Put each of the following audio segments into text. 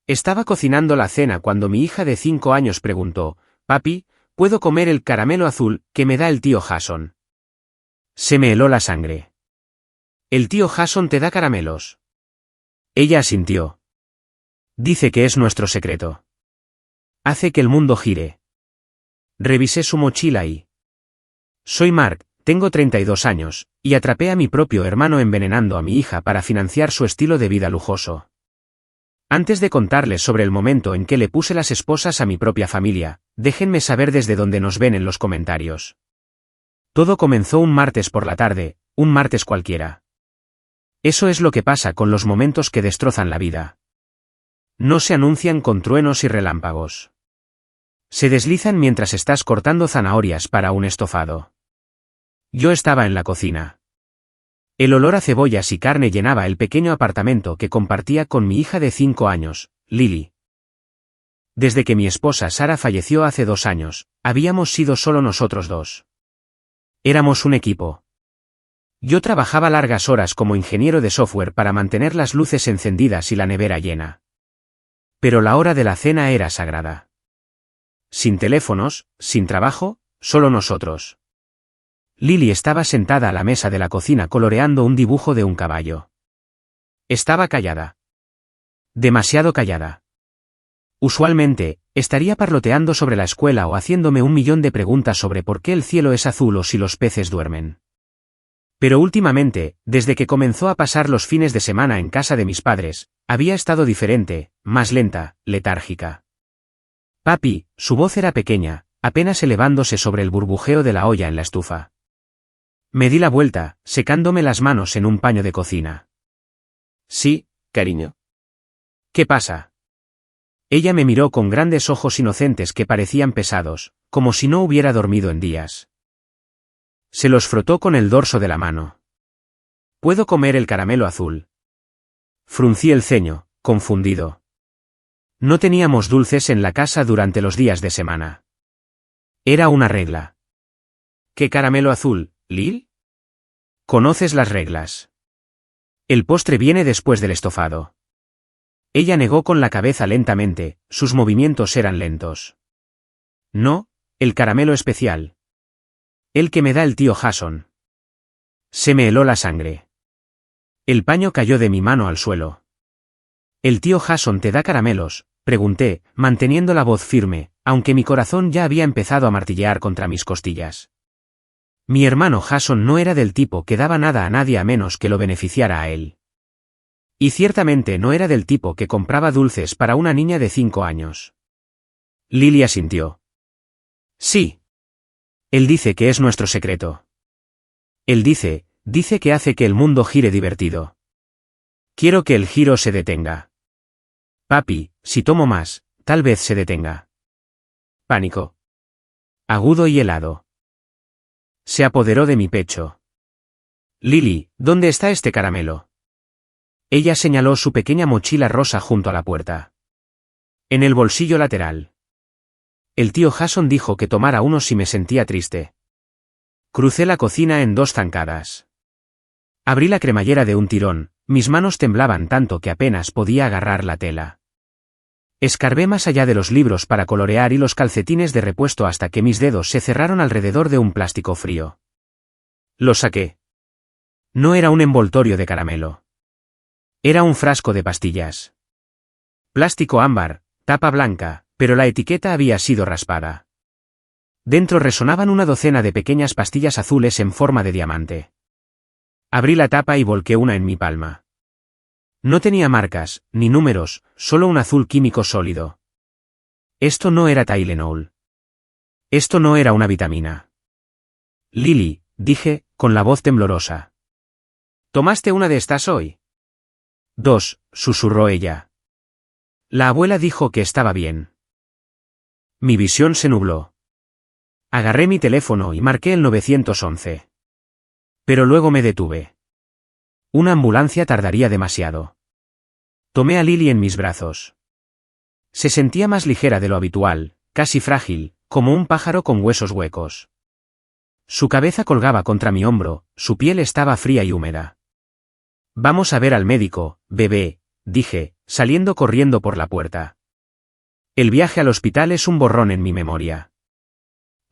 Estaba cocinando la cena cuando mi hija de 5 años preguntó, «Papi, ¿puedo comer el caramelo azul que me da el tío Jason?» Se me heló la sangre. «¿El tío Jason te da caramelos?» Ella asintió. «Dice que es nuestro secreto. Hace que el mundo gire». Revisé su mochila y... Soy Mark, tengo 32 años, y atrapé a mi propio hermano envenenando a mi hija para financiar su estilo de vida lujoso. Antes de contarles sobre el momento en que le puse las esposas a mi propia familia, déjenme saber desde dónde nos ven en los comentarios. Todo comenzó un martes por la tarde, un martes cualquiera. Eso es lo que pasa con los momentos que destrozan la vida. No se anuncian con truenos y relámpagos. Se deslizan mientras estás cortando zanahorias para un estofado. Yo estaba en la cocina. El olor a cebollas y carne llenaba el pequeño apartamento que compartía con mi hija de 5 años, Lily. Desde que mi esposa Sara falleció hace 2 años, habíamos sido solo nosotros dos. Éramos un equipo. Yo trabajaba largas horas como ingeniero de software para mantener las luces encendidas y la nevera llena. Pero la hora de la cena era sagrada. Sin teléfonos, sin trabajo, solo nosotros. Lily estaba sentada a la mesa de la cocina coloreando un dibujo de un caballo. Estaba callada. Demasiado callada. Usualmente, estaría parloteando sobre la escuela o haciéndome 1.000.000 de preguntas sobre por qué el cielo es azul o si los peces duermen. Pero últimamente, desde que comenzó a pasar los fines de semana en casa de mis padres, había estado diferente, más lenta, letárgica. Papi, su voz era pequeña, apenas elevándose sobre el burbujeo de la olla en la estufa. Me di la vuelta, secándome las manos en un paño de cocina. Sí, cariño. ¿Qué pasa? Ella me miró con grandes ojos inocentes que parecían pesados, como si no hubiera dormido en días. Se los frotó con el dorso de la mano. ¿Puedo comer el caramelo azul? Fruncí el ceño, confundido. No teníamos dulces en la casa durante los días de semana. Era una regla. ¿Qué caramelo azul, Lil? ¿Conoces las reglas? El postre viene después del estofado. Ella negó con la cabeza lentamente, sus movimientos eran lentos. No, el caramelo especial. El que me da el tío Jason. Se me heló la sangre. El paño cayó de mi mano al suelo. ¿El tío Jason te da caramelos?, pregunté, manteniendo la voz firme, aunque mi corazón ya había empezado a martillear contra mis costillas. Mi hermano Jason no era del tipo que daba nada a nadie a menos que lo beneficiara a él. Y ciertamente no era del tipo que compraba dulces para una niña de 5 años. Lily asintió. Sí. Él dice que es nuestro secreto. Él dice que hace que el mundo gire divertido. Quiero que el giro se detenga. Papi, si tomo más, tal vez se detenga. Pánico. Agudo y helado. Se apoderó de mi pecho. Lily, ¿dónde está este caramelo? Ella señaló su pequeña mochila rosa junto a la puerta. En el bolsillo lateral. El tío Jason dijo que tomara uno si me sentía triste. Crucé la cocina en 2 zancadas. Abrí la cremallera de un tirón, mis manos temblaban tanto que apenas podía agarrar la tela. Escarbé más allá de los libros para colorear y los calcetines de repuesto hasta que mis dedos se cerraron alrededor de un plástico frío. Lo saqué. No era un envoltorio de caramelo. Era un frasco de pastillas. Plástico ámbar, tapa blanca, pero la etiqueta había sido raspada. Dentro resonaban una docena de pequeñas pastillas azules en forma de diamante. Abrí la tapa y volqué una en mi palma. No tenía marcas, ni números, solo un azul químico sólido. Esto no era Tylenol. Esto no era una vitamina. Lily, dije, con la voz temblorosa. ¿Tomaste una de estas hoy? 2, susurró ella. La abuela dijo que estaba bien. Mi visión se nubló. Agarré mi teléfono y marqué el 911. Pero luego me detuve. Una ambulancia tardaría demasiado. Tomé a Lily en mis brazos. Se sentía más ligera de lo habitual, casi frágil, como un pájaro con huesos huecos. Su cabeza colgaba contra mi hombro, su piel estaba fría y húmeda. Vamos a ver al médico, bebé, dije, saliendo corriendo por la puerta. El viaje al hospital es un borrón en mi memoria.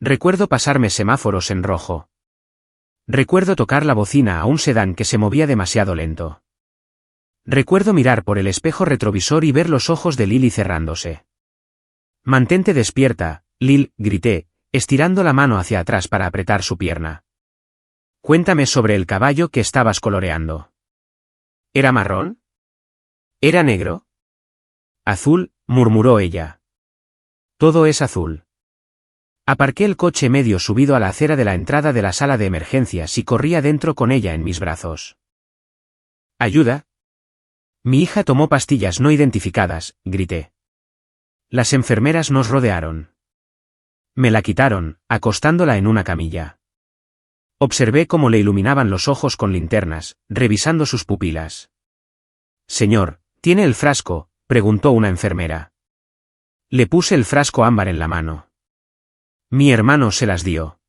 Recuerdo pasarme semáforos en rojo. Recuerdo tocar la bocina a un sedán que se movía demasiado lento. Recuerdo mirar por el espejo retrovisor y ver los ojos de Lily cerrándose. Mantente despierta, Lil, grité, estirando la mano hacia atrás para apretar su pierna. Cuéntame sobre el caballo que estabas coloreando. ¿Era marrón? ¿Era negro? Azul, murmuró ella. Todo es azul. Aparqué el coche medio subido a la acera de la entrada de la sala de emergencias y corrí adentro con ella en mis brazos. ¿Ayuda? Mi hija tomó pastillas no identificadas, grité. Las enfermeras nos rodearon. Me la quitaron, acostándola en una camilla. Observé cómo le iluminaban los ojos con linternas, revisando sus pupilas. Señor, ¿tiene el frasco?, preguntó una enfermera. Le puse el frasco ámbar en la mano. Mi hermano se las dio.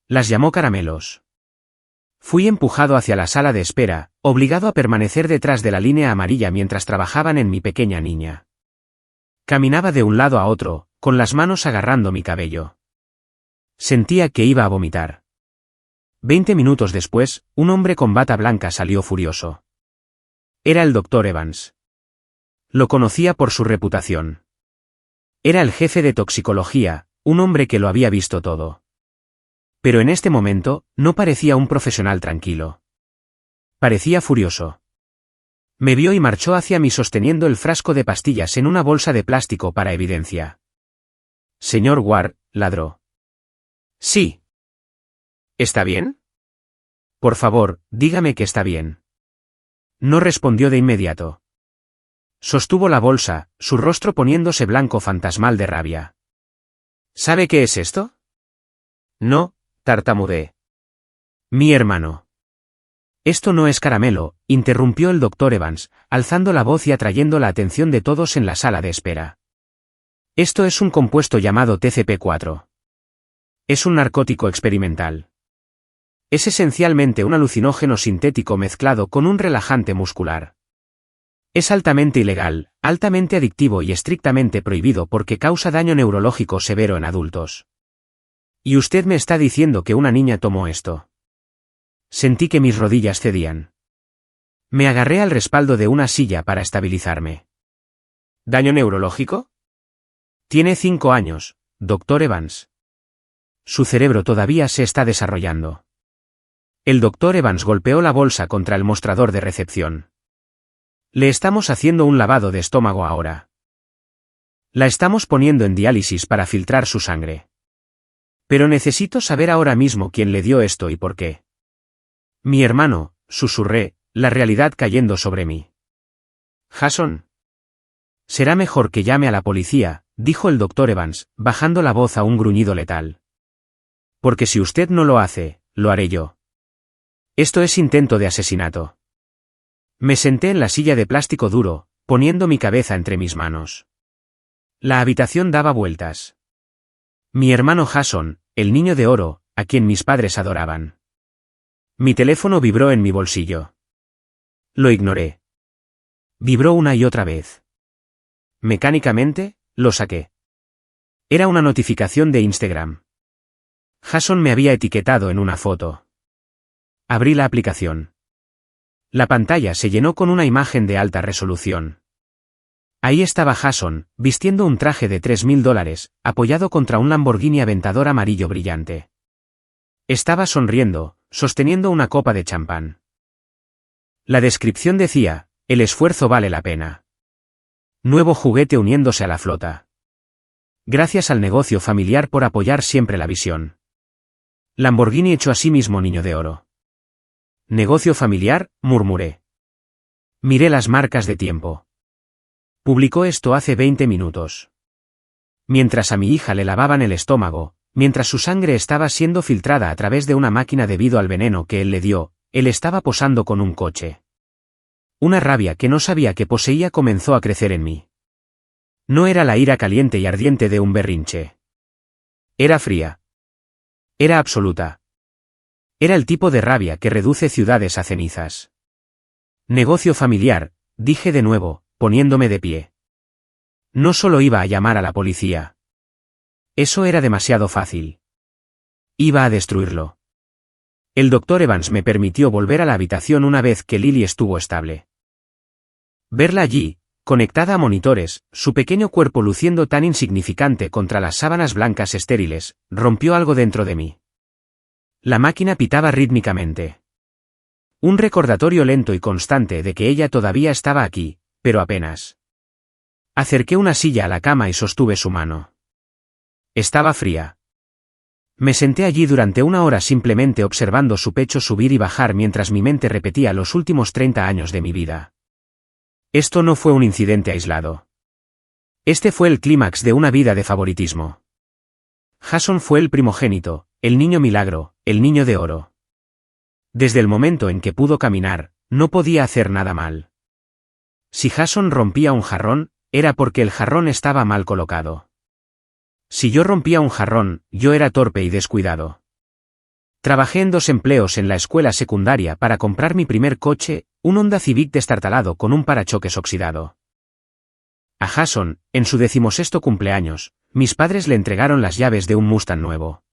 Las llamó caramelos. Fui empujado hacia la sala de espera, obligado a permanecer detrás de la línea amarilla mientras trabajaban en mi pequeña niña. Caminaba de un lado a otro, con las manos agarrando mi cabello. Sentía que iba a vomitar. 20 minutos después, un hombre con bata blanca salió furioso. Era el Dr. Evans. Lo conocía por su reputación. Era el jefe de toxicología, un hombre que lo había visto todo. Pero en este momento, no parecía un profesional tranquilo. Parecía furioso. Me vio y marchó hacia mí sosteniendo el frasco de pastillas en una bolsa de plástico para evidencia. Señor Ward, ladró. Sí. ¿Está bien? Por favor, dígame que está bien. No respondió de inmediato. Sostuvo la bolsa, su rostro poniéndose blanco fantasmal de rabia. ¿Sabe qué es esto? No, tartamudeé. Mi hermano. Esto no es caramelo, interrumpió el Dr. Evans, alzando la voz y atrayendo la atención de todos en la sala de espera. Esto es un compuesto llamado TCP4. Es un narcótico experimental. Es esencialmente un alucinógeno sintético mezclado con un relajante muscular. Es altamente ilegal, altamente adictivo y estrictamente prohibido porque causa daño neurológico severo en adultos. ¿Y usted me está diciendo que una niña tomó esto? Sentí que mis rodillas cedían. Me agarré al respaldo de una silla para estabilizarme. ¿Daño neurológico? Tiene 5 años, Dr. Evans. Su cerebro todavía se está desarrollando. El Dr. Evans golpeó la bolsa contra el mostrador de recepción. Le estamos haciendo un lavado de estómago ahora. La estamos poniendo en diálisis para filtrar su sangre. Pero necesito saber ahora mismo quién le dio esto y por qué. Mi hermano, susurré, la realidad cayendo sobre mí. Jason. Será mejor que llame a la policía, dijo el Dr. Evans, bajando la voz a un gruñido letal. Porque si usted no lo hace, lo haré yo. Esto es intento de asesinato. Me senté en la silla de plástico duro, poniendo mi cabeza entre mis manos. La habitación daba vueltas. Mi hermano Jason, el niño de oro, a quien mis padres adoraban. Mi teléfono vibró en mi bolsillo. Lo ignoré. Vibró una y otra vez. Mecánicamente, lo saqué. Era una notificación de Instagram. Jason me había etiquetado en una foto. Abrí la aplicación. La pantalla se llenó con una imagen de alta resolución. Ahí estaba Jason, vistiendo un traje de $3.000, apoyado contra un Lamborghini Aventador amarillo brillante. Estaba sonriendo, sosteniendo una copa de champán. La descripción decía, el esfuerzo vale la pena. Nuevo juguete uniéndose a la flota. Gracias al negocio familiar por apoyar siempre la visión. Lamborghini hecho a sí mismo niño de oro. Negocio familiar, murmuré. Miré las marcas de tiempo. Publicó esto hace 20 minutos. Mientras a mi hija le lavaban el estómago, mientras su sangre estaba siendo filtrada a través de una máquina debido al veneno que él le dio, él estaba posando con un coche. Una rabia que no sabía que poseía comenzó a crecer en mí. No era la ira caliente y ardiente de un berrinche. Era fría. Era absoluta. Era el tipo de rabia que reduce ciudades a cenizas. Negocio familiar, dije de nuevo, poniéndome de pie. No solo iba a llamar a la policía. Eso era demasiado fácil. Iba a destruirlo. El doctor Evans me permitió volver a la habitación una vez que Lily estuvo estable. Verla allí, conectada a monitores, su pequeño cuerpo luciendo tan insignificante contra las sábanas blancas estériles, rompió algo dentro de mí. La máquina pitaba rítmicamente. Un recordatorio lento y constante de que ella todavía estaba aquí, pero apenas. Acerqué una silla a la cama y sostuve su mano. Estaba fría. Me senté allí durante una hora simplemente observando su pecho subir y bajar mientras mi mente repetía los últimos 30 años de mi vida. Esto no fue un incidente aislado. Este fue el clímax de una vida de favoritismo. Jason fue el primogénito, el niño milagro, el niño de oro. Desde el momento en que pudo caminar, no podía hacer nada mal. Si Jason rompía un jarrón, era porque el jarrón estaba mal colocado. Si yo rompía un jarrón, yo era torpe y descuidado. Trabajé en 2 empleos en la escuela secundaria para comprar mi primer coche, un Honda Civic destartalado con un parachoques oxidado. A Jason, en su 16º cumpleaños, mis padres le entregaron las llaves de un Mustang nuevo.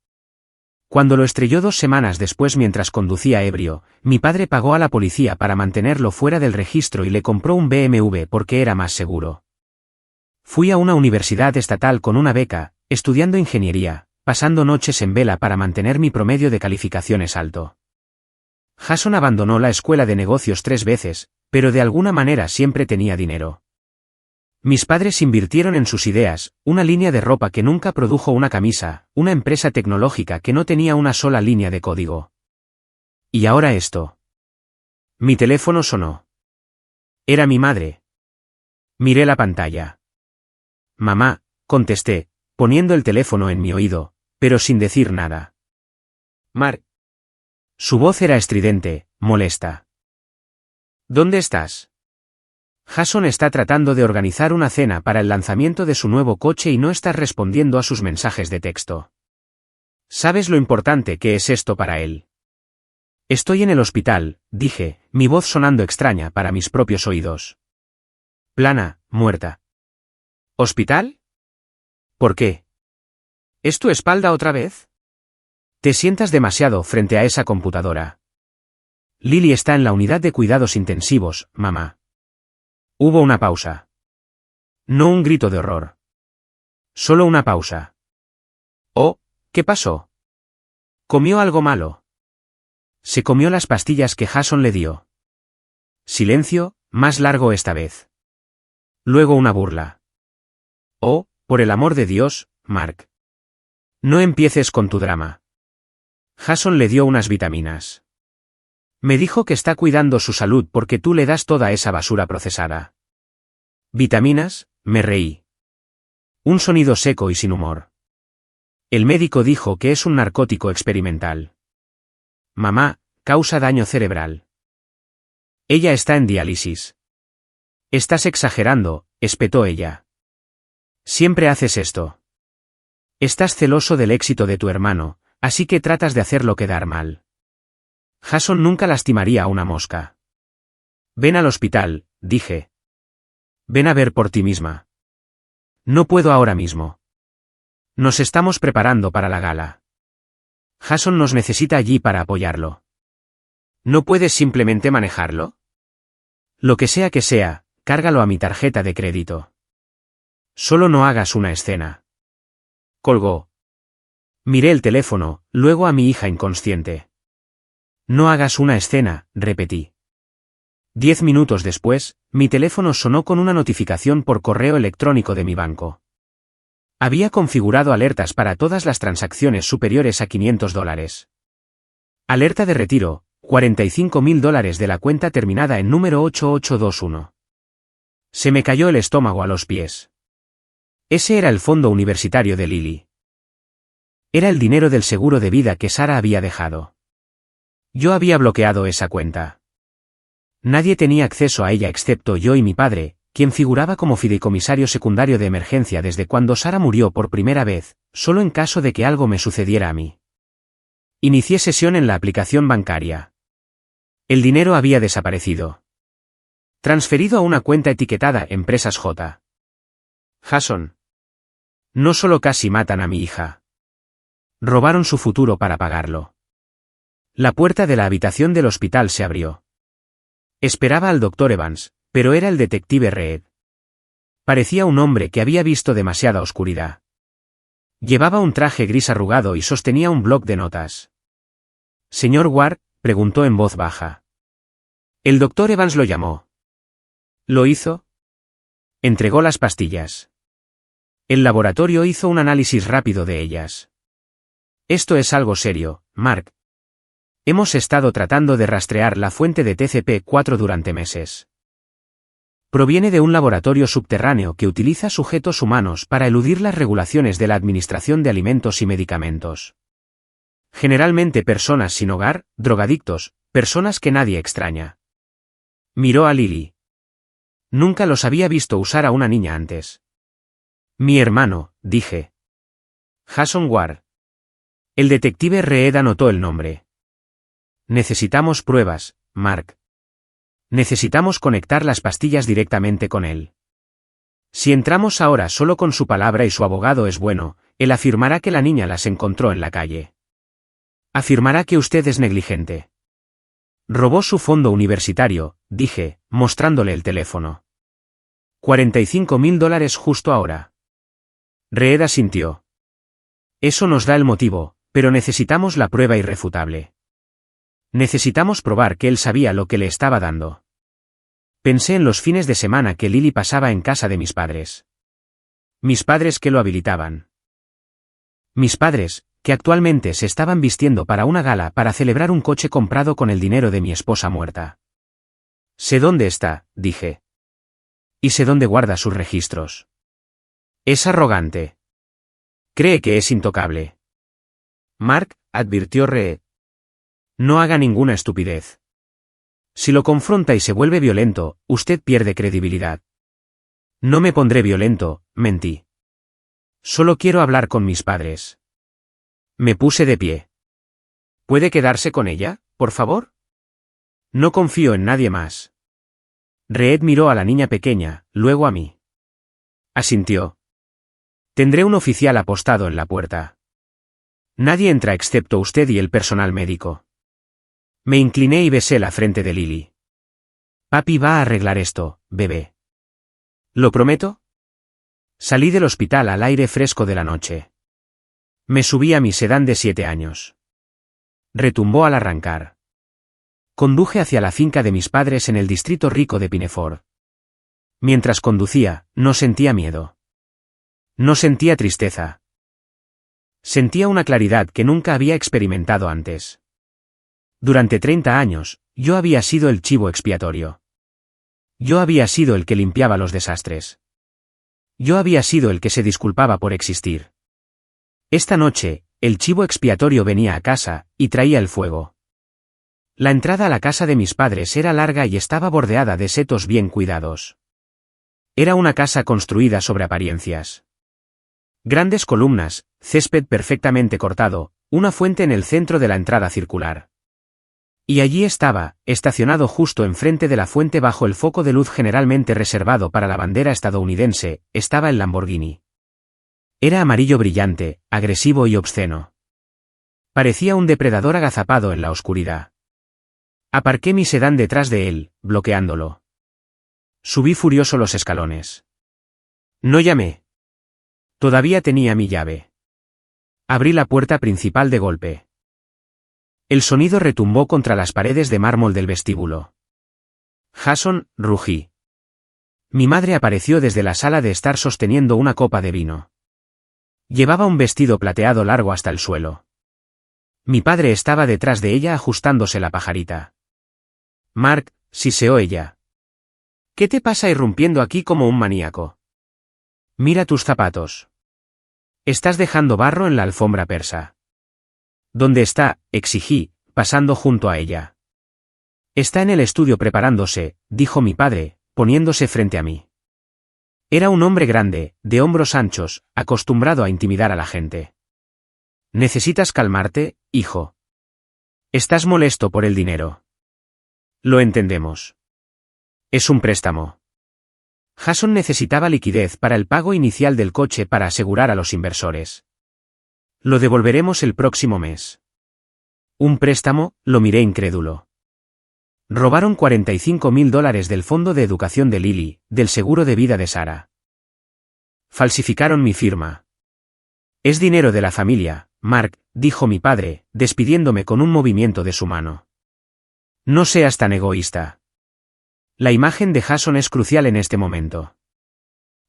Cuando lo estrelló 2 semanas después mientras conducía ebrio, mi padre pagó a la policía para mantenerlo fuera del registro y le compró un BMW porque era más seguro. Fui a una universidad estatal con una beca, estudiando ingeniería, pasando noches en vela para mantener mi promedio de calificaciones alto. Jason abandonó la escuela de negocios 3 veces, pero de alguna manera siempre tenía dinero. Mis padres invirtieron en sus ideas, una línea de ropa que nunca produjo una camisa, una empresa tecnológica que no tenía una sola línea de código. Y ahora esto. Mi teléfono sonó. Era mi madre. Miré la pantalla. Mamá, contesté, poniendo el teléfono en mi oído, pero sin decir nada. Mark. Su voz era estridente, molesta. ¿Dónde estás? Jason está tratando de organizar una cena para el lanzamiento de su nuevo coche y no estás respondiendo a sus mensajes de texto. ¿Sabes lo importante que es esto para él? Estoy en el hospital, dije, mi voz sonando extraña para mis propios oídos. Plana, muerta. ¿Hospital? ¿Por qué? ¿Es tu espalda otra vez? Te sientas demasiado frente a esa computadora. Lily está en la unidad de cuidados intensivos, mamá. Hubo una pausa. No un grito de horror. Solo una pausa. Oh, ¿qué pasó? ¿Comió algo malo? Se comió las pastillas que Jason le dio. Silencio, más largo esta vez. Luego una burla. Oh, por el amor de Dios, Mark. No empieces con tu drama. Jason le dio unas vitaminas. Me dijo que está cuidando su salud porque tú le das toda esa basura procesada. ¿Vitaminas? Me reí. Un sonido seco y sin humor. El médico dijo que es un narcótico experimental. Mamá, causa daño cerebral. Ella está en diálisis. Estás exagerando, espetó ella. Siempre haces esto. Estás celoso del éxito de tu hermano, así que tratas de hacerlo quedar mal. Jason nunca lastimaría a una mosca. Ven al hospital, dije. Ven a ver por ti misma. No puedo ahora mismo. Nos estamos preparando para la gala. Jason nos necesita allí para apoyarlo. ¿No puedes simplemente manejarlo? Lo que sea, cárgalo a mi tarjeta de crédito. Solo no hagas una escena. Colgó. Miré el teléfono, luego a mi hija inconsciente. No hagas una escena, repetí. 10 minutos después, mi teléfono sonó con una notificación por correo electrónico de mi banco. Había configurado alertas para todas las transacciones superiores a $500. Alerta de retiro, $45.000 de la cuenta terminada en número 8821. Se me cayó el estómago a los pies. Ese era el fondo universitario de Lily. Era el dinero del seguro de vida que Sara había dejado. Yo había bloqueado esa cuenta. Nadie tenía acceso a ella excepto yo y mi padre, quien figuraba como fideicomisario secundario de emergencia desde cuando Sara murió por primera vez, solo en caso de que algo me sucediera a mí. Inicié sesión en la aplicación bancaria. El dinero había desaparecido. Transferido a una cuenta etiquetada Empresas J. Jason. No solo casi matan a mi hija. Robaron su futuro para pagarlo. La puerta de la habitación del hospital se abrió. Esperaba al Dr. Evans, pero era el detective Reed. Parecía un hombre que había visto demasiada oscuridad. Llevaba un traje gris arrugado y sostenía un bloc de notas. «Señor Ward», preguntó en voz baja. El Dr. Evans lo llamó. ¿Lo hizo? Entregó las pastillas. El laboratorio hizo un análisis rápido de ellas. Esto es algo serio, Mark. Hemos estado tratando de rastrear la fuente de TCP4 durante meses. Proviene de un laboratorio subterráneo que utiliza sujetos humanos para eludir las regulaciones de la Administración de Alimentos y Medicamentos. Generalmente personas sin hogar, drogadictos, personas que nadie extraña. Miró a Lily. Nunca los había visto usar a una niña antes. Mi hermano, dije. Jason Ward. El detective Reed anotó el nombre. Necesitamos pruebas, Mark. Necesitamos conectar las pastillas directamente con él. Si entramos ahora solo con su palabra y su abogado es bueno, él afirmará que la niña las encontró en la calle. Afirmará que usted es negligente. Robó su fondo universitario, dije, mostrándole el teléfono. $45.000 justo ahora. Reed asintió. Eso nos da el motivo, pero necesitamos la prueba irrefutable. Necesitamos probar que él sabía lo que le estaba dando. Pensé en los fines de semana que Lily pasaba en casa de mis padres. Mis padres que lo habilitaban. Mis padres, que actualmente se estaban vistiendo para una gala para celebrar un coche comprado con el dinero de mi esposa muerta. Sé dónde está, dije. Y sé dónde guarda sus registros. Es arrogante. Cree que es intocable. Mark, advirtió Reed. No haga ninguna estupidez. Si lo confronta y se vuelve violento, usted pierde credibilidad. No me pondré violento, mentí. Solo quiero hablar con mis padres. Me puse de pie. ¿Puede quedarse con ella, por favor? No confío en nadie más. Reed miró a la niña pequeña, luego a mí. Asintió. Tendré un oficial apostado en la puerta. Nadie entra excepto usted y el personal médico. Me incliné y besé la frente de Lily. Papi va a arreglar esto, bebé. ¿Lo prometo? Salí del hospital al aire fresco de la noche. Me subí a mi sedán de 7 años. Retumbó al arrancar. Conduje hacia la finca de mis padres en el distrito rico de Pineford. Mientras conducía, no sentía miedo. No sentía tristeza. Sentía una claridad que nunca había experimentado antes. Durante 30 años, yo había sido el chivo expiatorio. Yo había sido el que limpiaba los desastres. Yo había sido el que se disculpaba por existir. Esta noche, el chivo expiatorio venía a casa, y traía el fuego. La entrada a la casa de mis padres era larga y estaba bordeada de setos bien cuidados. Era una casa construida sobre apariencias. Grandes columnas, césped perfectamente cortado, una fuente en el centro de la entrada circular. Y allí estaba, estacionado justo enfrente de la fuente bajo el foco de luz generalmente reservado para la bandera estadounidense, estaba el Lamborghini. Era amarillo brillante, agresivo y obsceno. Parecía un depredador agazapado en la oscuridad. Aparqué mi sedán detrás de él, bloqueándolo. Subí furioso los escalones. No llamé. Todavía tenía mi llave. Abrí la puerta principal de golpe. El sonido retumbó contra las paredes de mármol del vestíbulo. Jason, rugí. Mi madre apareció desde la sala de estar sosteniendo una copa de vino. Llevaba un vestido plateado largo hasta el suelo. Mi padre estaba detrás de ella ajustándose la pajarita. Mark, siseó ella. ¿Qué te pasa irrumpiendo aquí como un maníaco? Mira tus zapatos. Estás dejando barro en la alfombra persa. ¿Dónde está?, exigí, pasando junto a ella. Está en el estudio preparándose, dijo mi padre, poniéndose frente a mí. Era un hombre grande, de hombros anchos, acostumbrado a intimidar a la gente. Necesitas calmarte, hijo. Estás molesto por el dinero. Lo entendemos. Es un préstamo. Jason necesitaba liquidez para el pago inicial del coche para asegurar a los inversores. Lo devolveremos el próximo mes. ¿Un préstamo? Lo miré incrédulo. Robaron $45.000 del fondo de educación de Lily, del seguro de vida de Sarah. Falsificaron mi firma. Es dinero de la familia, Mark, dijo mi padre, despidiéndome con un movimiento de su mano. No seas tan egoísta. La imagen de Jason es crucial en este momento.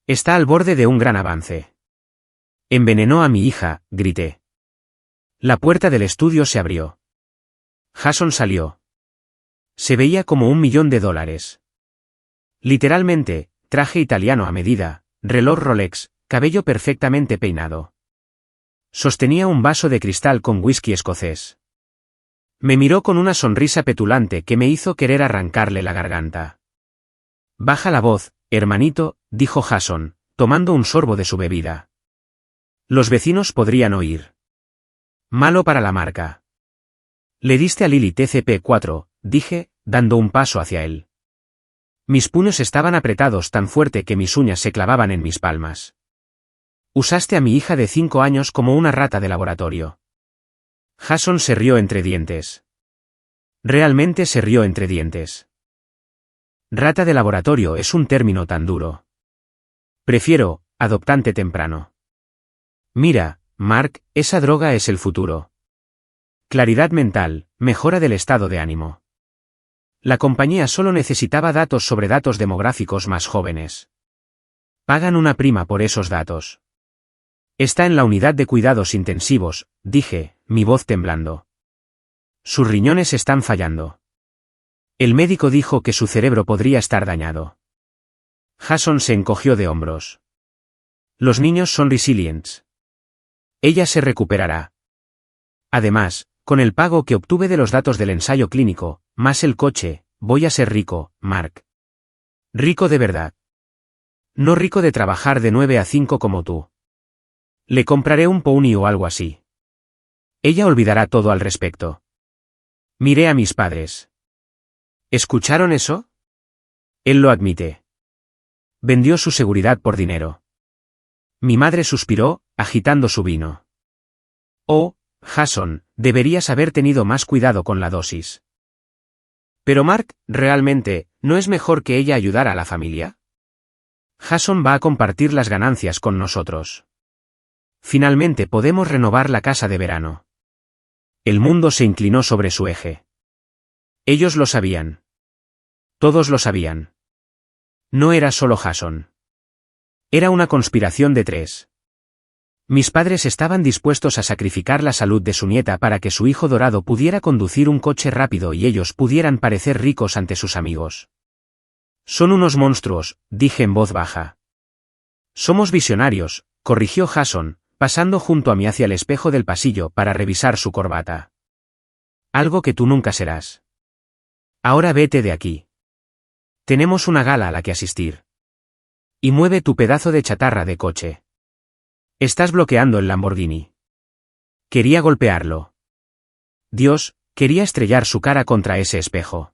Está al borde de un gran avance. Envenenó a mi hija, grité. La puerta del estudio se abrió. Jason salió. Se veía como $1.000.000. Literalmente, traje italiano a medida, reloj Rolex, cabello perfectamente peinado. Sostenía un vaso de cristal con whisky escocés. Me miró con una sonrisa petulante que me hizo querer arrancarle la garganta. Baja la voz, hermanito, dijo Jason, tomando un sorbo de su bebida. Los vecinos podrían oír. Malo para la marca. Le diste a Lily TCP4, dije, dando un paso hacia él. Mis puños estaban apretados tan fuerte que mis uñas se clavaban en mis palmas. Usaste a mi hija de 5 años como una rata de laboratorio. Jason se rió entre dientes. Realmente se rió entre dientes. Rata de laboratorio es un término tan duro. Prefiero, adoptante temprano. Mira, Mark, esa droga es el futuro. Claridad mental, mejora del estado de ánimo. La compañía solo necesitaba datos sobre datos demográficos más jóvenes. Pagan una prima por esos datos. Está en la unidad de cuidados intensivos, dije, mi voz temblando. Sus riñones están fallando. El médico dijo que su cerebro podría estar dañado. Jason se encogió de hombros. Los niños son resilients. Ella se recuperará. Además, con el pago que obtuve de los datos del ensayo clínico, más el coche, voy a ser rico, Mark. Rico de verdad. No rico de trabajar de 9 a 5 como tú. Le compraré un pony o algo así. Ella olvidará todo al respecto. Miré a mis padres. ¿Escucharon eso? Él lo admite. Vendió su seguridad por dinero. Mi madre suspiró, agitando su vino. Oh, Jason, deberías haber tenido más cuidado con la dosis. Pero Mark, realmente, ¿no es mejor que ella ayudara a la familia? Jason va a compartir las ganancias con nosotros. Finalmente podemos renovar la casa de verano. El mundo se inclinó sobre su eje. Ellos lo sabían. Todos lo sabían. No era solo Jason. Era una conspiración de 3. Mis padres estaban dispuestos a sacrificar la salud de su nieta para que su hijo dorado pudiera conducir un coche rápido y ellos pudieran parecer ricos ante sus amigos. Son unos monstruos, dije en voz baja. Somos visionarios, corrigió Jason, pasando junto a mí hacia el espejo del pasillo para revisar su corbata. Algo que tú nunca serás. Ahora vete de aquí. Tenemos una gala a la que asistir. Y mueve tu pedazo de chatarra de coche. Estás bloqueando el Lamborghini. Quería golpearlo. Dios, quería estrellar su cara contra ese espejo.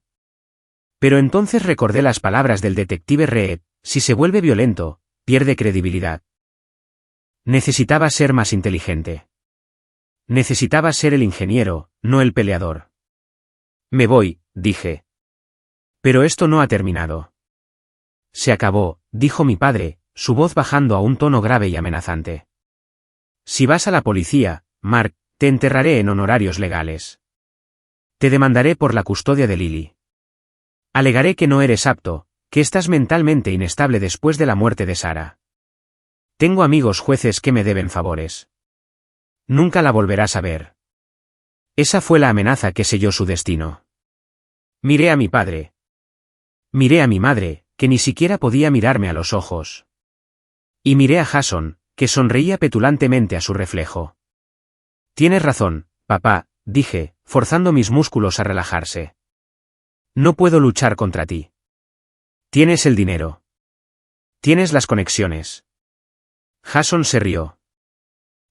Pero entonces recordé las palabras del detective Reed, si se vuelve violento, pierde credibilidad. Necesitaba ser más inteligente. Necesitaba ser el ingeniero, no el peleador. Me voy, dije. Pero esto no ha terminado. Se acabó, dijo mi padre, su voz bajando a un tono grave y amenazante. Si vas a la policía, Mark, te enterraré en honorarios legales. Te demandaré por la custodia de Lily. Alegaré que no eres apto, que estás mentalmente inestable después de la muerte de Sarah. Tengo amigos jueces que me deben favores. Nunca la volverás a ver. Esa fue la amenaza que selló su destino. Miré a mi padre. Miré a mi madre, que ni siquiera podía mirarme a los ojos. Y miré a Jason, que sonreía petulantemente a su reflejo. Tienes razón, papá, dije, forzando mis músculos a relajarse. No puedo luchar contra ti. Tienes el dinero. Tienes las conexiones. Jason se rió.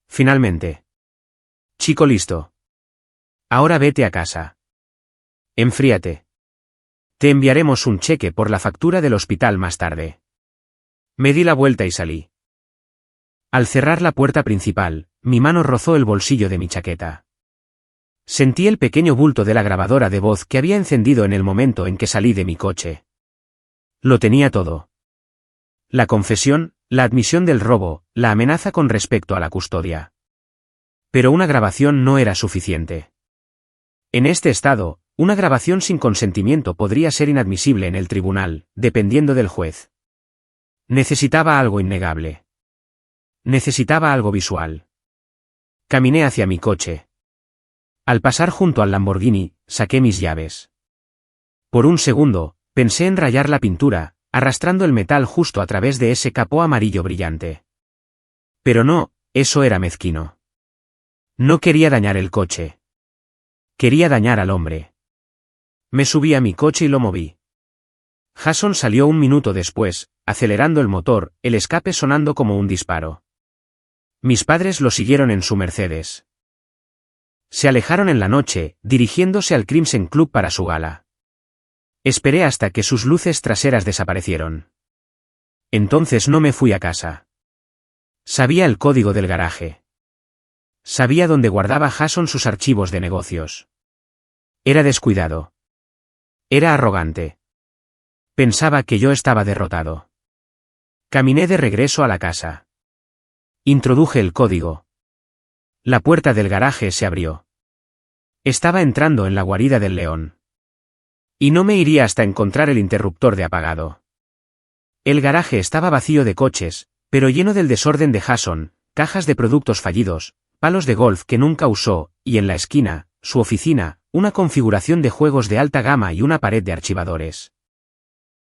Finalmente. Chico listo. Ahora vete a casa. Enfríate. Te enviaremos un cheque por la factura del hospital más tarde. Me di la vuelta y salí. Al cerrar la puerta principal, mi mano rozó el bolsillo de mi chaqueta. Sentí el pequeño bulto de la grabadora de voz que había encendido en el momento en que salí de mi coche. Lo tenía todo. La confesión, la admisión del robo, la amenaza con respecto a la custodia. Pero una grabación no era suficiente. En este estado, una grabación sin consentimiento podría ser inadmisible en el tribunal, dependiendo del juez. Necesitaba algo innegable. Necesitaba algo visual. Caminé hacia mi coche. Al pasar junto al Lamborghini, saqué mis llaves. Por un segundo, pensé en rayar la pintura, arrastrando el metal justo a través de ese capó amarillo brillante. Pero no, eso era mezquino. No quería dañar el coche. Quería dañar al hombre. Me subí a mi coche y lo moví. Jason salió un minuto después, acelerando el motor, el escape sonando como un disparo. Mis padres lo siguieron en su Mercedes. Se alejaron en la noche, dirigiéndose al Crimson Club para su gala. Esperé hasta que sus luces traseras desaparecieron. Entonces no me fui a casa. Sabía el código del garaje. Sabía dónde guardaba Jason sus archivos de negocios. Era descuidado. Era arrogante. Pensaba que yo estaba derrotado. Caminé de regreso a la casa. Introduje el código. La puerta del garaje se abrió. Estaba entrando en la guarida del león. Y no me iría hasta encontrar el interruptor de apagado. El garaje estaba vacío de coches, pero lleno del desorden de Jason, cajas de productos fallidos, palos de golf que nunca usó, y en la esquina, su oficina, una configuración de juegos de alta gama y una pared de archivadores.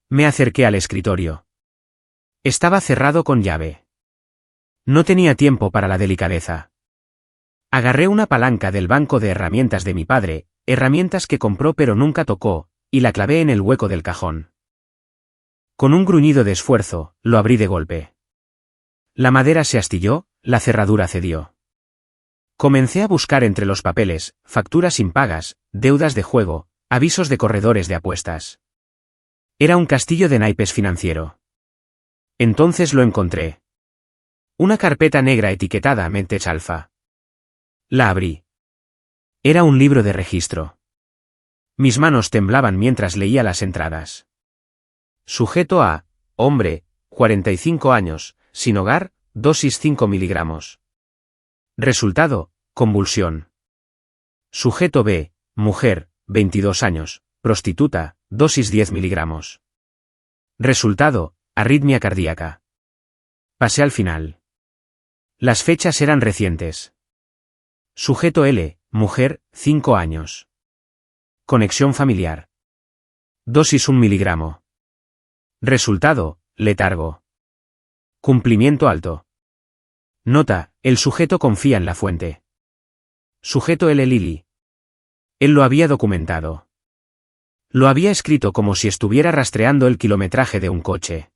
Me acerqué al escritorio. Estaba cerrado con llave. No tenía tiempo para la delicadeza. Agarré una palanca del banco de herramientas de mi padre, herramientas que compró pero nunca tocó, y la clavé en el hueco del cajón. Con un gruñido de esfuerzo, lo abrí de golpe. La madera se astilló, la cerradura cedió. Comencé a buscar entre los papeles, facturas impagas, deudas de juego, avisos de corredores de apuestas. Era un castillo de naipes financiero. Entonces lo encontré. Una carpeta negra etiquetada Mentes Alpha. La abrí. Era un libro de registro. Mis manos temblaban mientras leía las entradas. Sujeto a, hombre, 45 años, sin hogar, dosis 5 miligramos. Resultado, convulsión. Sujeto B, mujer, 22 años, prostituta, dosis 10 miligramos. Resultado, arritmia cardíaca. Pasé al final. Las fechas eran recientes. Sujeto L, mujer, 5 años. Conexión familiar. Dosis 1 miligramo. Resultado, letargo. Cumplimiento alto. Nota, el sujeto confía en la fuente. Sujeto L. Lily. Él lo había documentado. Lo había escrito como si estuviera rastreando el kilometraje de un coche.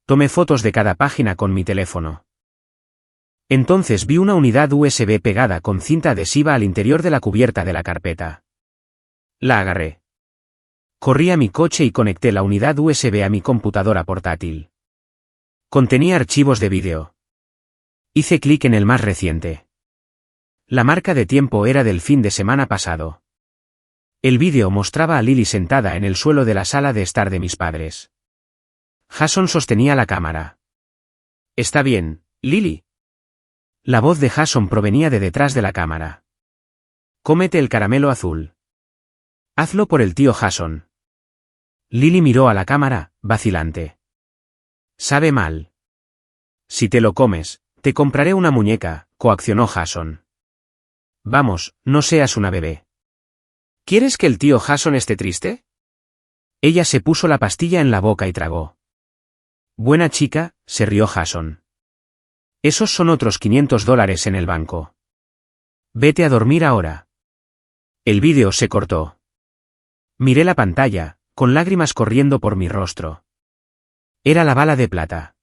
Tomé fotos de cada página con mi teléfono. Entonces vi una unidad USB pegada con cinta adhesiva al interior de la cubierta de la carpeta. La agarré. Corrí a mi coche y conecté la unidad USB a mi computadora portátil. Contenía archivos de vídeo. Hice clic en el más reciente. La marca de tiempo era del fin de semana pasado. El vídeo mostraba a Lily sentada en el suelo de la sala de estar de mis padres. Jason sostenía la cámara. «¿Está bien, Lily?» La voz de Jason provenía de detrás de la cámara. «Cómete el caramelo azul. Hazlo por el tío Jason». Lily miró a la cámara, vacilante. «Sabe mal». «Si te lo comes, te compraré una muñeca», coaccionó Jason. «Vamos, no seas una bebé». «¿Quieres que el tío Jason esté triste?» Ella se puso la pastilla en la boca y tragó. «Buena chica», se rió Jason. «Esos son otros $500 en el banco. Vete a dormir ahora». El vídeo se cortó. Miré la pantalla, con lágrimas corriendo por mi rostro. Era la bala de plata.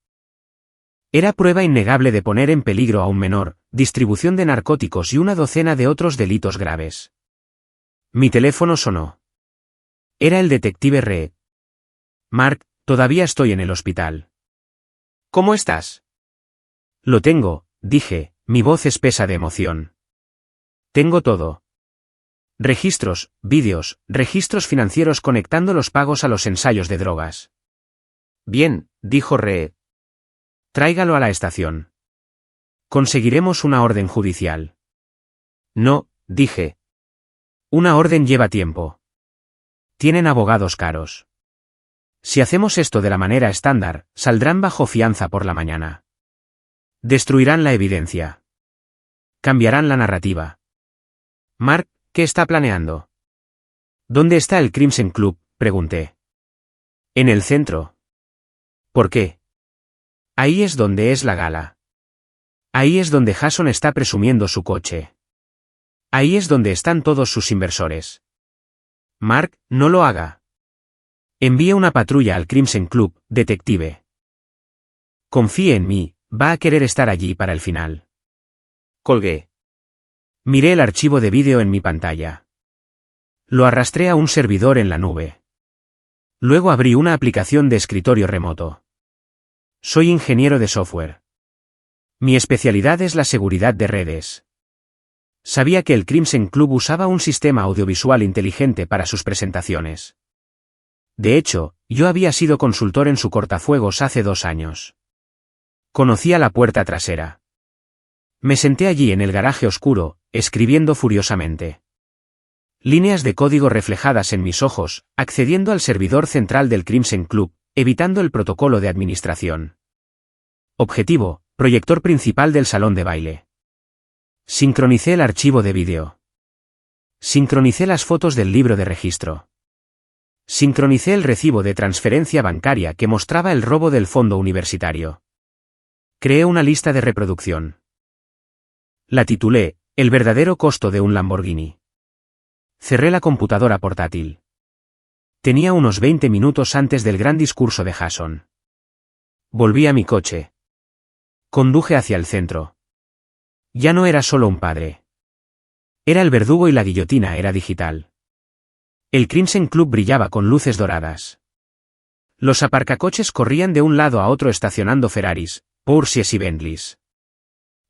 Era prueba innegable de poner en peligro a un menor, distribución de narcóticos y una docena de otros delitos graves. Mi teléfono sonó. Era el detective Reed. Mark, todavía estoy en el hospital. ¿Cómo estás? Lo tengo, dije, mi voz espesa de emoción. Tengo todo. Registros, vídeos, registros financieros conectando los pagos a los ensayos de drogas. Bien, dijo Reed. Tráigalo a la estación. Conseguiremos una orden judicial. No, dije. Una orden lleva tiempo. Tienen abogados caros. Si hacemos esto de la manera estándar, saldrán bajo fianza por la mañana. Destruirán la evidencia. Cambiarán la narrativa. Mark, ¿qué está planeando? ¿Dónde está el Crimson Club?, pregunté. En el centro. ¿Por qué? Ahí es donde es la gala. Ahí es donde Jason está presumiendo su coche. Ahí es donde están todos sus inversores. Mark, no lo haga. Envíe una patrulla al Crimson Club, detective. Confíe en mí, va a querer estar allí para el final. Colgué. Miré el archivo de vídeo en mi pantalla. Lo arrastré a un servidor en la nube. Luego abrí una aplicación de escritorio remoto. Soy ingeniero de software. Mi especialidad es la seguridad de redes. Sabía que el Crimson Club usaba un sistema audiovisual inteligente para sus presentaciones. De hecho, yo había sido consultor en su cortafuegos hace 2 años. Conocía la puerta trasera. Me senté allí en el garaje oscuro, escribiendo furiosamente. Líneas de código reflejadas en mis ojos, accediendo al servidor central del Crimson Club, evitando el protocolo de administración. Objetivo, proyector principal del salón de baile. Sincronicé el archivo de vídeo. Sincronicé las fotos del libro de registro. Sincronicé el recibo de transferencia bancaria que mostraba el robo del fondo universitario. Creé una lista de reproducción. La titulé, El verdadero costo de un Lamborghini. Cerré la computadora portátil. Tenía unos 20 minutos antes del gran discurso de Jason. Volví a mi coche. Conduje hacia el centro. Ya no era solo un padre. Era el verdugo y la guillotina era digital. El Crimson Club brillaba con luces doradas. Los aparcacoches corrían de un lado a otro estacionando Ferraris, Porsches y Bentleys.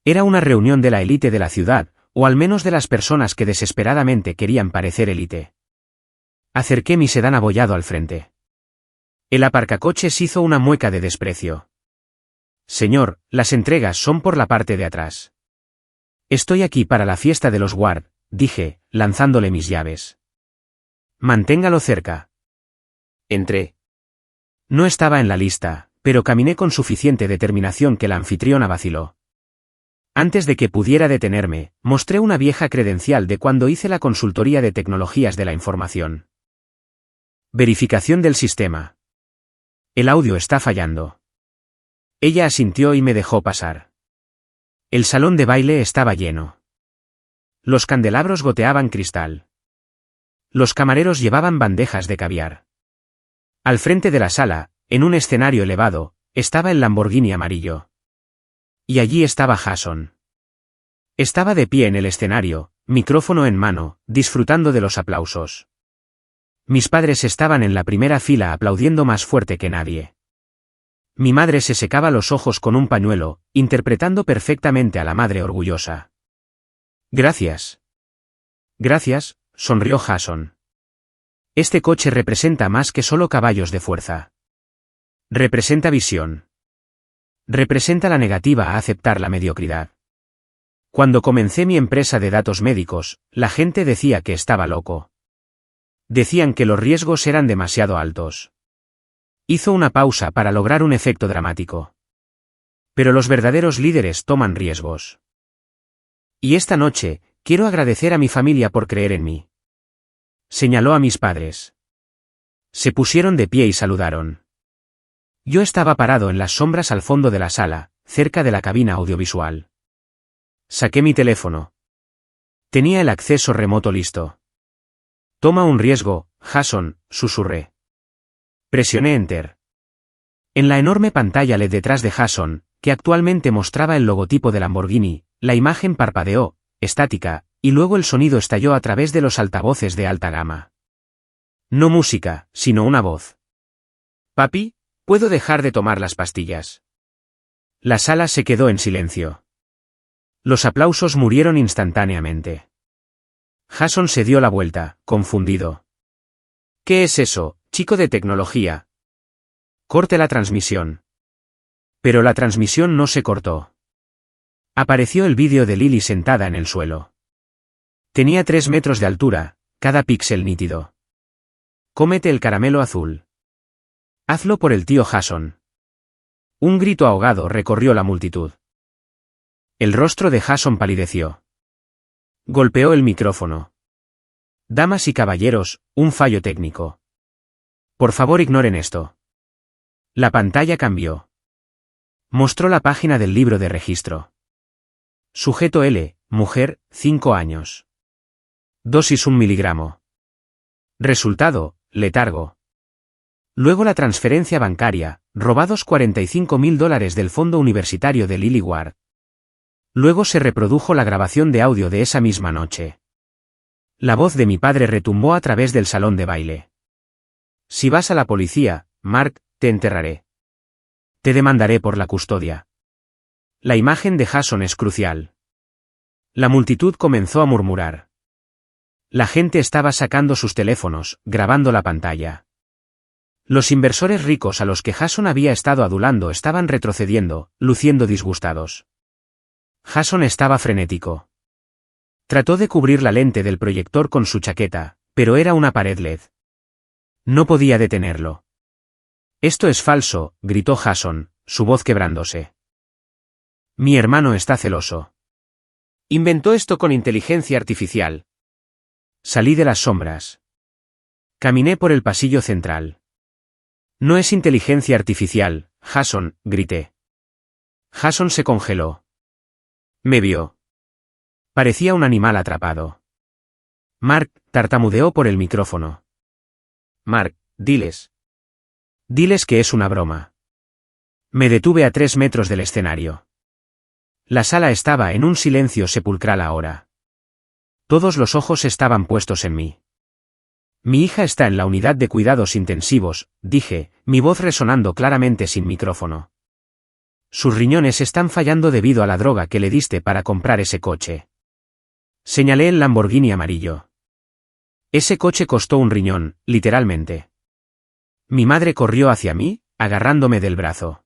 Era una reunión de la élite de la ciudad, o al menos de las personas que desesperadamente querían parecer élite. Acerqué mi sedán abollado al frente. El aparcacoches hizo una mueca de desprecio. Señor, las entregas son por la parte de atrás. Estoy aquí para la fiesta de los Ward, dije, lanzándole mis llaves. Manténgalo cerca. Entré. No estaba en la lista, pero caminé con suficiente determinación que la anfitriona vaciló. Antes de que pudiera detenerme, mostré una vieja credencial de cuando hice la consultoría de tecnologías de la información. Verificación del sistema. El audio está fallando. Ella asintió y me dejó pasar. El salón de baile estaba lleno. Los candelabros goteaban cristal. Los camareros llevaban bandejas de caviar. Al frente de la sala, en un escenario elevado, estaba el Lamborghini amarillo. Y allí estaba Jason. Estaba de pie en el escenario, micrófono en mano, disfrutando de los aplausos. Mis padres estaban en la primera fila aplaudiendo más fuerte que nadie. Mi madre se secaba los ojos con un pañuelo, interpretando perfectamente a la madre orgullosa. Gracias. Gracias, sonrió Jason. Este coche representa más que solo caballos de fuerza. Representa visión. Representa la negativa a aceptar la mediocridad. Cuando comencé mi empresa de datos médicos, la gente decía que estaba loco. Decían que los riesgos eran demasiado altos. Hizo una pausa para lograr un efecto dramático. Pero los verdaderos líderes toman riesgos. Y esta noche, quiero agradecer a mi familia por creer en mí. Señaló a mis padres. Se pusieron de pie y saludaron. Yo estaba parado en las sombras al fondo de la sala, cerca de la cabina audiovisual. Saqué mi teléfono. Tenía el acceso remoto listo. Toma un riesgo, Jason, susurré. Presioné Enter. En la enorme pantalla LED detrás de Jason, que actualmente mostraba el logotipo de Lamborghini, la imagen parpadeó, estática, y luego el sonido estalló a través de los altavoces de alta gama. No música, sino una voz. Papi, ¿puedo dejar de tomar las pastillas? La sala se quedó en silencio. Los aplausos murieron instantáneamente. Jason se dio la vuelta, confundido. ¿Qué es eso, chico de tecnología? Corte la transmisión. Pero la transmisión no se cortó. Apareció el vídeo de Lily sentada en el suelo. Tenía 3 metros de altura, cada píxel nítido. Cómete el caramelo azul. Hazlo por el tío Jason. Un grito ahogado recorrió la multitud. El rostro de Jason palideció. Golpeó el micrófono. Damas y caballeros, un fallo técnico. Por favor ignoren esto. La pantalla cambió. Mostró la página del libro de registro. Sujeto L, mujer, 5 años. Dosis 1 miligramo. Resultado, letargo. Luego la transferencia bancaria, robados $45.000 del fondo universitario de Lily Ward. Luego se reprodujo la grabación de audio de esa misma noche. La voz de mi padre retumbó a través del salón de baile. Si vas a la policía, Mark, te enterraré. Te demandaré por la custodia. La imagen de Jason es crucial. La multitud comenzó a murmurar. La gente estaba sacando sus teléfonos, grabando la pantalla. Los inversores ricos a los que Jason había estado adulando estaban retrocediendo, luciendo disgustados. Jason estaba frenético. Trató de cubrir la lente del proyector con su chaqueta, pero era una pared LED. No podía detenerlo. Esto es falso, gritó Jason, su voz quebrándose. Mi hermano está celoso. Inventó esto con inteligencia artificial. Salí de las sombras. Caminé por el pasillo central. No es inteligencia artificial, Jason, grité. Jason se congeló. Me vio. Parecía un animal atrapado. Mark tartamudeó por el micrófono. Mark, diles. Diles que es una broma. Me detuve a 3 metros del escenario. La sala estaba en un silencio sepulcral ahora. Todos los ojos estaban puestos en mí. Mi hija está en la unidad de cuidados intensivos, dije, mi voz resonando claramente sin micrófono. Sus riñones están fallando debido a la droga que le diste para comprar ese coche. Señalé el Lamborghini amarillo. Ese coche costó un riñón, literalmente. Mi madre corrió hacia mí, agarrándome del brazo.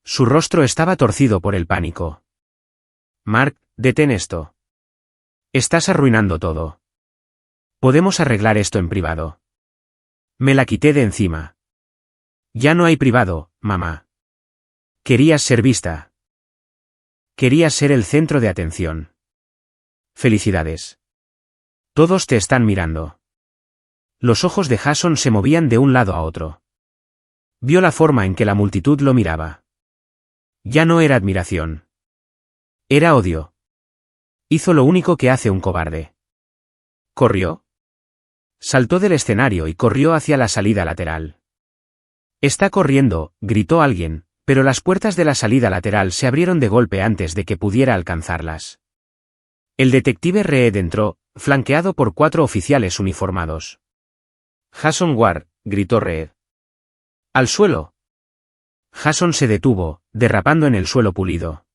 Su rostro estaba torcido por el pánico. Mark, detén esto. Estás arruinando todo. Podemos arreglar esto en privado. Me la quité de encima. Ya no hay privado, mamá. Querías ser vista. Querías ser el centro de atención. Felicidades. Todos te están mirando. Los ojos de Jason se movían de un lado a otro. Vio la forma en que la multitud lo miraba. Ya no era admiración. Era odio. Hizo lo único que hace un cobarde. ¿Corrió? Saltó del escenario y corrió hacia la salida lateral. Está corriendo, gritó alguien, pero las puertas de la salida lateral se abrieron de golpe antes de que pudiera alcanzarlas. El detective Reed entró, flanqueado por 4 oficiales uniformados. Jason Ward, gritó Reed. ¡Al suelo! Jason se detuvo, derrapando en el suelo pulido.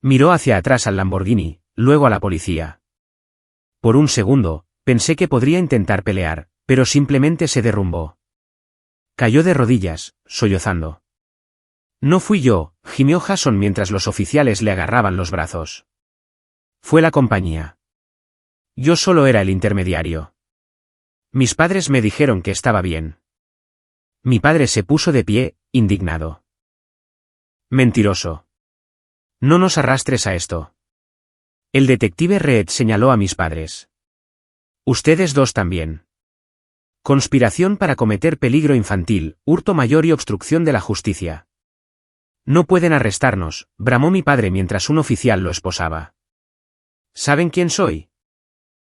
Miró hacia atrás al Lamborghini, luego a la policía. Por un segundo, pensé que podría intentar pelear, pero simplemente se derrumbó. Cayó de rodillas, sollozando. No fui yo, gimió Jason mientras los oficiales le agarraban los brazos. Fue la compañía. Yo solo era el intermediario. Mis padres me dijeron que estaba bien. Mi padre se puso de pie, indignado. Mentiroso. No nos arrastres a esto. El detective Reed señaló a mis padres. Ustedes dos también. Conspiración para cometer peligro infantil, hurto mayor y obstrucción de la justicia. No pueden arrestarnos, bramó mi padre mientras un oficial lo esposaba. ¿Saben quién soy?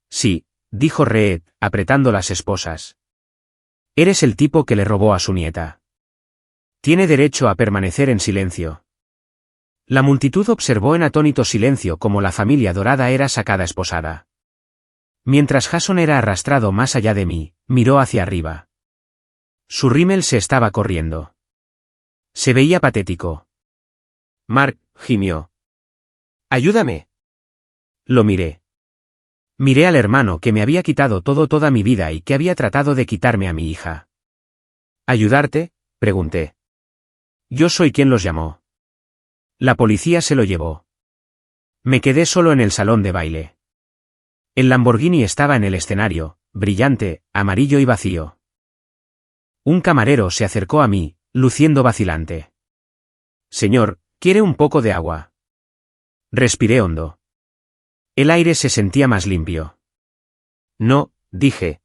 Sí, dijo Reed, apretando las esposas. Eres el tipo que le robó a su nieta. Tiene derecho a permanecer en silencio. La multitud observó en atónito silencio cómo la familia dorada era sacada esposada. Mientras Jason era arrastrado más allá de mí, miró hacia arriba. Su rímel se estaba corriendo. Se veía patético. Mark, gimió. ¡Ayúdame! Lo miré. Miré al hermano que me había quitado toda mi vida y que había tratado de quitarme a mi hija. ¿Ayudarte?, pregunté. Yo soy quien los llamó. La policía se lo llevó. Me quedé solo en el salón de baile. El Lamborghini estaba en el escenario, brillante, amarillo y vacío. Un camarero se acercó a mí, luciendo vacilante. Señor, ¿quiere un poco de agua? Respiré hondo. El aire se sentía más limpio. No, dije.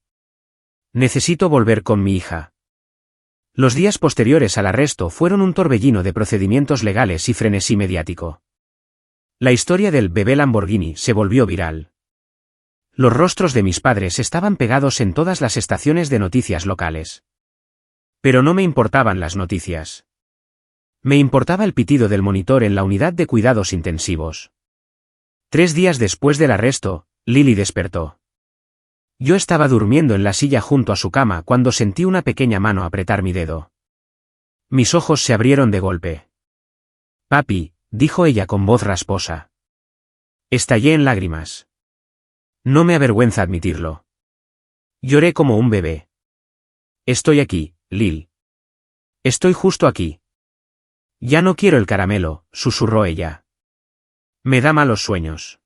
Necesito volver con mi hija. Los días posteriores al arresto fueron un torbellino de procedimientos legales y frenesí mediático. La historia del bebé Lamborghini se volvió viral. Los rostros de mis padres estaban pegados en todas las estaciones de noticias locales. Pero no me importaban las noticias. Me importaba el pitido del monitor en la unidad de cuidados intensivos. 3 días después del arresto, Lily despertó. Yo estaba durmiendo en la silla junto a su cama cuando sentí una pequeña mano apretar mi dedo. Mis ojos se abrieron de golpe. Papi, dijo ella con voz rasposa. Estallé en lágrimas. No me avergüenza admitirlo. Lloré como un bebé. Estoy aquí, Lil. Estoy justo aquí. Ya no quiero el caramelo, susurró ella. Me da malos sueños.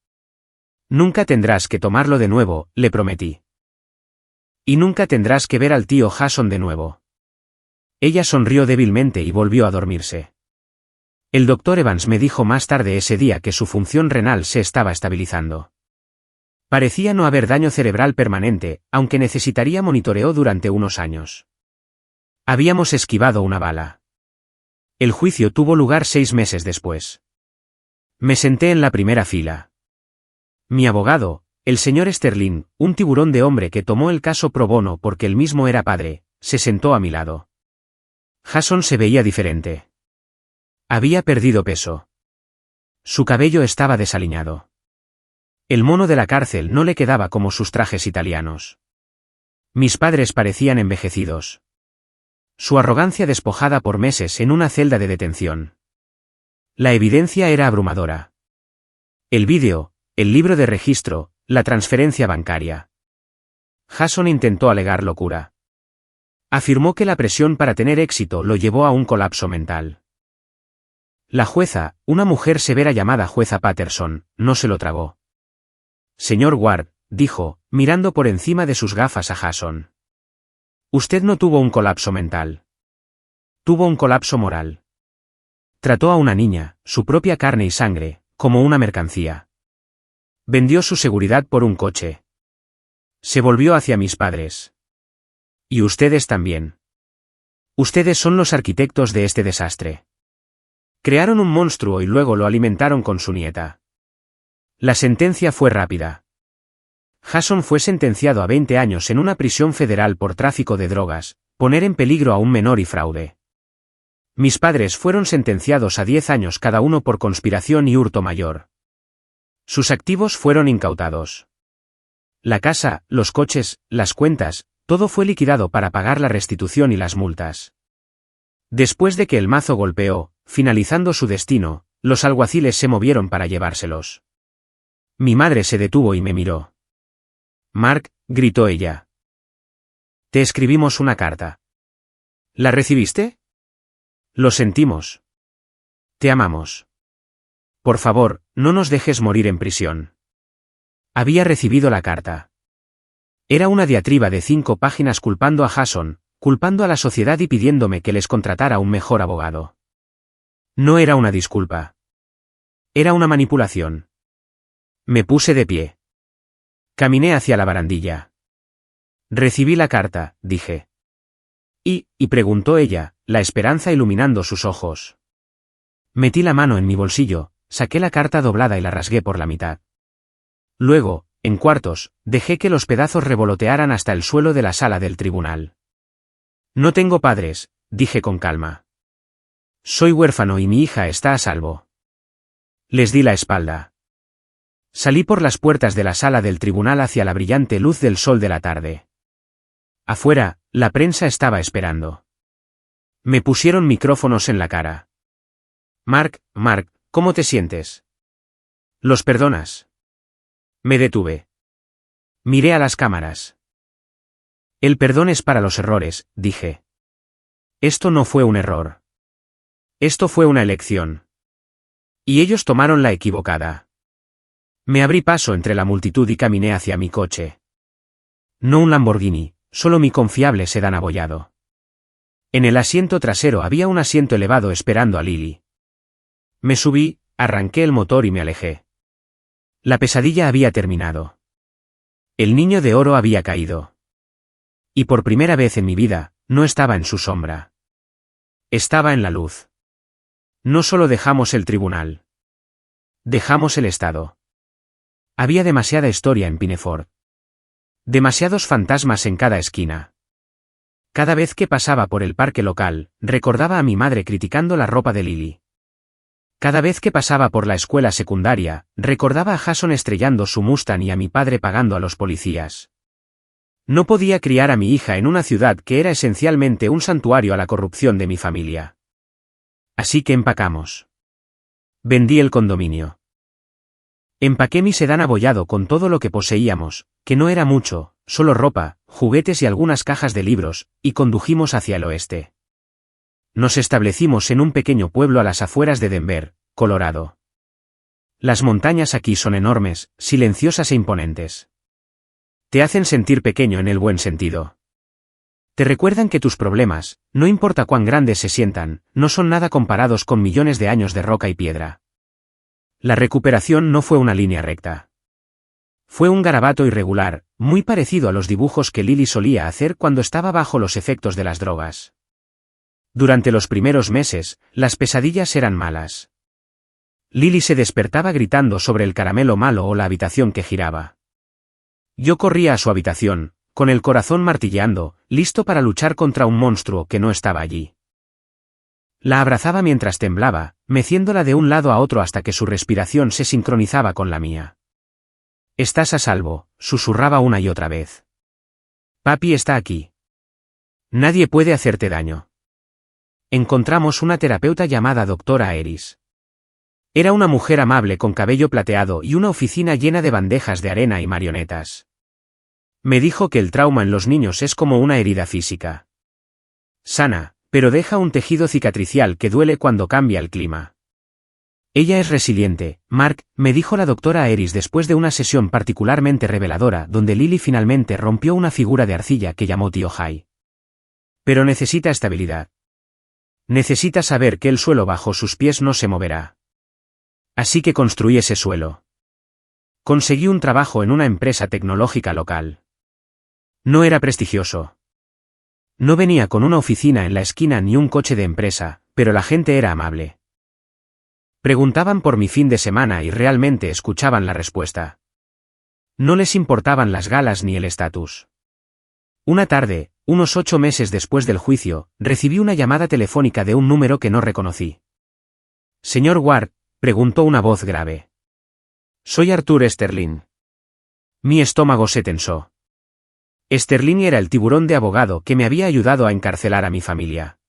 Nunca tendrás que tomarlo de nuevo, le prometí. Y nunca tendrás que ver al tío Jason de nuevo. Ella sonrió débilmente y volvió a dormirse. El doctor Evans me dijo más tarde ese día que su función renal se estaba estabilizando. Parecía no haber daño cerebral permanente, aunque necesitaría monitoreo durante unos años. Habíamos esquivado una bala. El juicio tuvo lugar 6 meses después. Me senté en la primera fila. Mi abogado, el señor Sterling, un tiburón de hombre que tomó el caso pro bono porque él mismo era padre, se sentó a mi lado. Jason se veía diferente. Había perdido peso. Su cabello estaba desaliñado. El mono de la cárcel no le quedaba como sus trajes italianos. Mis padres parecían envejecidos. Su arrogancia despojada por meses en una celda de detención. La evidencia era abrumadora. El vídeo, el libro de registro, la transferencia bancaria. Jason intentó alegar locura. Afirmó que la presión para tener éxito lo llevó a un colapso mental. La jueza, una mujer severa llamada jueza Patterson, no se lo tragó. Señor Ward, dijo, mirando por encima de sus gafas a Jason. Usted no tuvo un colapso mental. Tuvo un colapso moral. Trató a una niña, su propia carne y sangre, como una mercancía. Vendió su seguridad por un coche. Se volvió hacia mis padres. Y ustedes también. Ustedes son los arquitectos de este desastre. Crearon un monstruo y luego lo alimentaron con su nieta. La sentencia fue rápida. Jason fue sentenciado a 20 años en una prisión federal por tráfico de drogas, poner en peligro a un menor y fraude. Mis padres fueron sentenciados a 10 años cada uno por conspiración y hurto mayor. Sus activos fueron incautados. La casa, los coches, las cuentas, todo fue liquidado para pagar la restitución y las multas. Después de que el mazo golpeó, finalizando su destino, los alguaciles se movieron para llevárselos. Mi madre se detuvo y me miró. Mark, gritó ella. Te escribimos una carta. ¿La recibiste? Lo sentimos. Te amamos. Por favor, no nos dejes morir en prisión. Había recibido la carta. Era una diatriba de 5 páginas culpando a Jason, culpando a la sociedad y pidiéndome que les contratara un mejor abogado. No era una disculpa. Era una manipulación. Me puse de pie. Caminé hacia la barandilla. Recibí la carta, dije. Y preguntó ella, la esperanza iluminando sus ojos. Metí la mano en mi bolsillo, saqué la carta doblada y la rasgué por la mitad. Luego, en cuartos, dejé que los pedazos revolotearan hasta el suelo de la sala del tribunal. No tengo padres, dije con calma. Soy huérfano y mi hija está a salvo. Les di la espalda. Salí por las puertas de la sala del tribunal hacia la brillante luz del sol de la tarde. Afuera, la prensa estaba esperando. Me pusieron micrófonos en la cara. Mark, ¿cómo te sientes? ¿Los perdonas? Me detuve. Miré a las cámaras. El perdón es para los errores, dije. Esto no fue un error. Esto fue una elección. Y ellos tomaron la equivocada. Me abrí paso entre la multitud y caminé hacia mi coche. No un Lamborghini, solo mi confiable sedán abollado. En el asiento trasero había un asiento elevado esperando a Lily. Me subí, arranqué el motor y me alejé. La pesadilla había terminado. El niño de oro había caído. Y por primera vez en mi vida, no estaba en su sombra. Estaba en la luz. No solo dejamos el tribunal. Dejamos el estado. Había demasiada historia en Pineford. Demasiados fantasmas en cada esquina. Cada vez que pasaba por el parque local, recordaba a mi madre criticando la ropa de Lily. Cada vez que pasaba por la escuela secundaria, recordaba a Jason estrellando su Mustang y a mi padre pagando a los policías. No podía criar a mi hija en una ciudad que era esencialmente un santuario a la corrupción de mi familia. Así que empacamos. Vendí el condominio. Empaqué mi sedán abollado con todo lo que poseíamos, que no era mucho, solo ropa, juguetes y algunas cajas de libros, y condujimos hacia el oeste. Nos establecimos en un pequeño pueblo a las afueras de Denver, Colorado. Las montañas aquí son enormes, silenciosas e imponentes. Te hacen sentir pequeño en el buen sentido. Te recuerdan que tus problemas, no importa cuán grandes se sientan, no son nada comparados con millones de años de roca y piedra. La recuperación no fue una línea recta. Fue un garabato irregular, muy parecido a los dibujos que Lily solía hacer cuando estaba bajo los efectos de las drogas. Durante los primeros meses, las pesadillas eran malas. Lily se despertaba gritando sobre el caramelo malo o la habitación que giraba. Yo corría a su habitación, con el corazón martilleando, listo para luchar contra un monstruo que no estaba allí. La abrazaba mientras temblaba, meciéndola de un lado a otro hasta que su respiración se sincronizaba con la mía. Estás a salvo, susurraba una y otra vez. Papi está aquí. Nadie puede hacerte daño. Encontramos una terapeuta llamada Doctora Eris. Era una mujer amable con cabello plateado y una oficina llena de bandejas de arena y marionetas. Me dijo que el trauma en los niños es como una herida física. Sana, pero deja un tejido cicatricial que duele cuando cambia el clima. Ella es resiliente, Mark, me dijo la doctora Eris después de una sesión particularmente reveladora donde Lily finalmente rompió una figura de arcilla que llamó Tío Jay. Pero necesita estabilidad. Necesita saber que el suelo bajo sus pies no se moverá. Así que construí ese suelo. Conseguí un trabajo en una empresa tecnológica local. No era prestigioso. No venía con una oficina en la esquina ni un coche de empresa, pero la gente era amable. Preguntaban por mi fin de semana y realmente escuchaban la respuesta. No les importaban las galas ni el estatus. Una tarde, unos 8 meses después del juicio, recibí una llamada telefónica de un número que no reconocí. Señor Ward, preguntó una voz grave. Soy Arthur Sterling. Mi estómago se tensó. Sterling era el tiburón de abogado que me había ayudado a encarcelar a mi familia.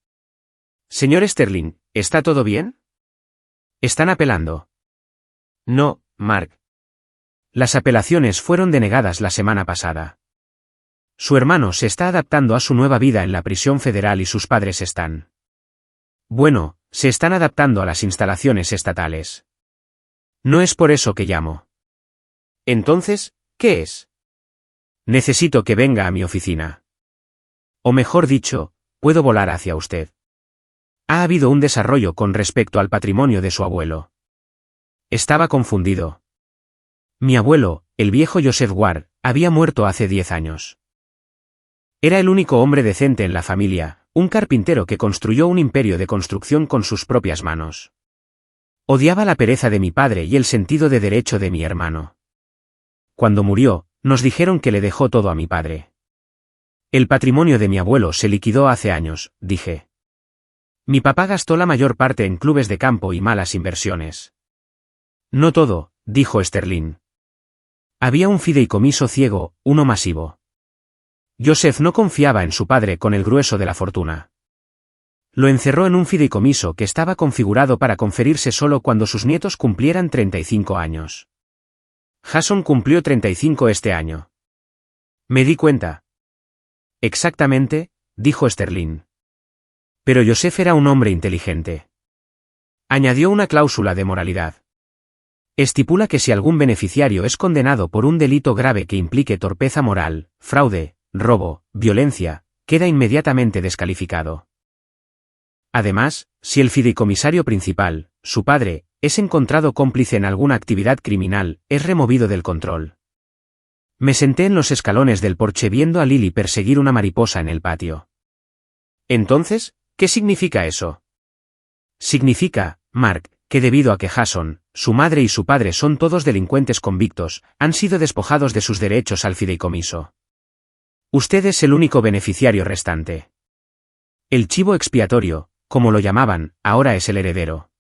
Señor Sterling, ¿está todo bien? ¿Están apelando? No, Mark. Las apelaciones fueron denegadas la semana pasada. Su hermano se está adaptando a su nueva vida en la prisión federal y sus padres están. Bueno, se están adaptando a las instalaciones estatales. No es por eso que llamo. Entonces, ¿qué es? Necesito que venga a mi oficina. O mejor dicho, puedo volar hacia usted. Ha habido un desarrollo con respecto al patrimonio de su abuelo. Estaba confundido. Mi abuelo, el viejo Joseph Ward, había muerto hace 10 años. Era el único hombre decente en la familia, un carpintero que construyó un imperio de construcción con sus propias manos. Odiaba la pereza de mi padre y el sentido de derecho de mi hermano. Cuando murió, nos dijeron que le dejó todo a mi padre. El patrimonio de mi abuelo se liquidó hace años, dije. Mi papá gastó la mayor parte en clubes de campo y malas inversiones. No todo, dijo Sterling, Había un fideicomiso ciego, uno masivo. Joseph no confiaba en su padre con el grueso de la fortuna. Lo encerró en un fideicomiso que estaba configurado para conferirse solo cuando sus nietos cumplieran 35 años. Jason cumplió 35 este año. Me di cuenta. Exactamente, dijo Sterling. Pero Joseph era un hombre inteligente. Añadió una cláusula de moralidad. Estipula que si algún beneficiario es condenado por un delito grave que implique torpeza moral, fraude, robo, violencia, queda inmediatamente descalificado. Además, si el fideicomisario principal, su padre, es encontrado cómplice en alguna actividad criminal, es removido del control. Me senté en los escalones del porche viendo a Lily perseguir una mariposa en el patio. Entonces, ¿qué significa eso? Significa, Mark, que debido a que Jason, su madre y su padre son todos delincuentes convictos, han sido despojados de sus derechos al fideicomiso. Usted es el único beneficiario restante. El chivo expiatorio, como lo llamaban, ahora es el heredero.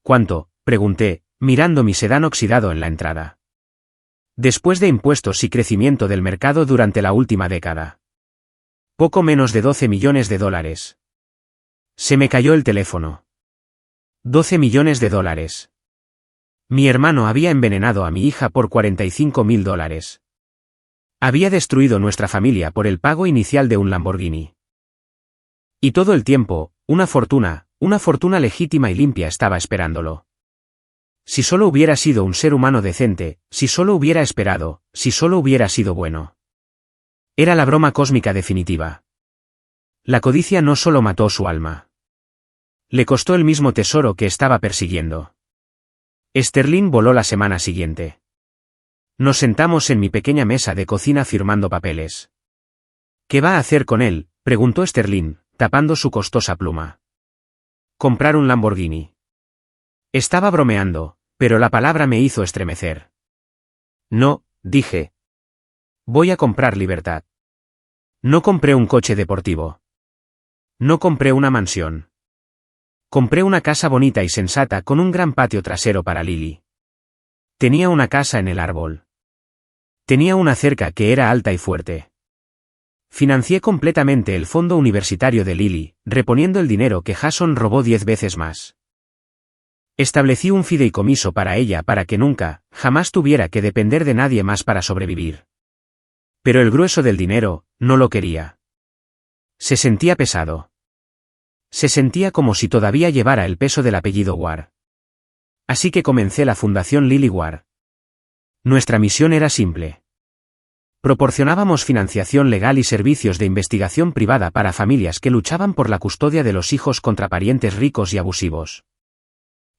¿Cuánto?, pregunté, mirando mi sedán oxidado en la entrada. Después de impuestos y crecimiento del mercado durante la última década. Poco menos de 12 millones de dólares. Se me cayó el teléfono. 12 millones de dólares. Mi hermano había envenenado a mi hija por $45.000. Había destruido nuestra familia por el pago inicial de un Lamborghini. Y todo el tiempo, una fortuna legítima y limpia estaba esperándolo. Si solo hubiera sido un ser humano decente, si solo hubiera esperado, si solo hubiera sido bueno. Era la broma cósmica definitiva. La codicia no solo mató su alma. Le costó el mismo tesoro que estaba persiguiendo. Sterling voló la semana siguiente. Nos sentamos en mi pequeña mesa de cocina firmando papeles. ¿Qué va a hacer con él?, preguntó Sterling, tapando su costosa pluma. Comprar un Lamborghini. Estaba bromeando, pero la palabra me hizo estremecer. No, dije. Voy a comprar libertad. No compré un coche deportivo. No compré una mansión. Compré una casa bonita y sensata con un gran patio trasero para Lily. Tenía una casa en el árbol. Tenía una cerca que era alta y fuerte. Financié completamente el fondo universitario de Lily, reponiendo el dinero que Jason robó 10 veces más. Establecí un fideicomiso para ella para que nunca, jamás tuviera que depender de nadie más para sobrevivir. Pero el grueso del dinero, no lo quería. Se sentía pesado. Se sentía como si todavía llevara el peso del apellido Ward. Así que comencé la Fundación Lily Ward. Nuestra misión era simple. Proporcionábamos financiación legal y servicios de investigación privada para familias que luchaban por la custodia de los hijos contra parientes ricos y abusivos.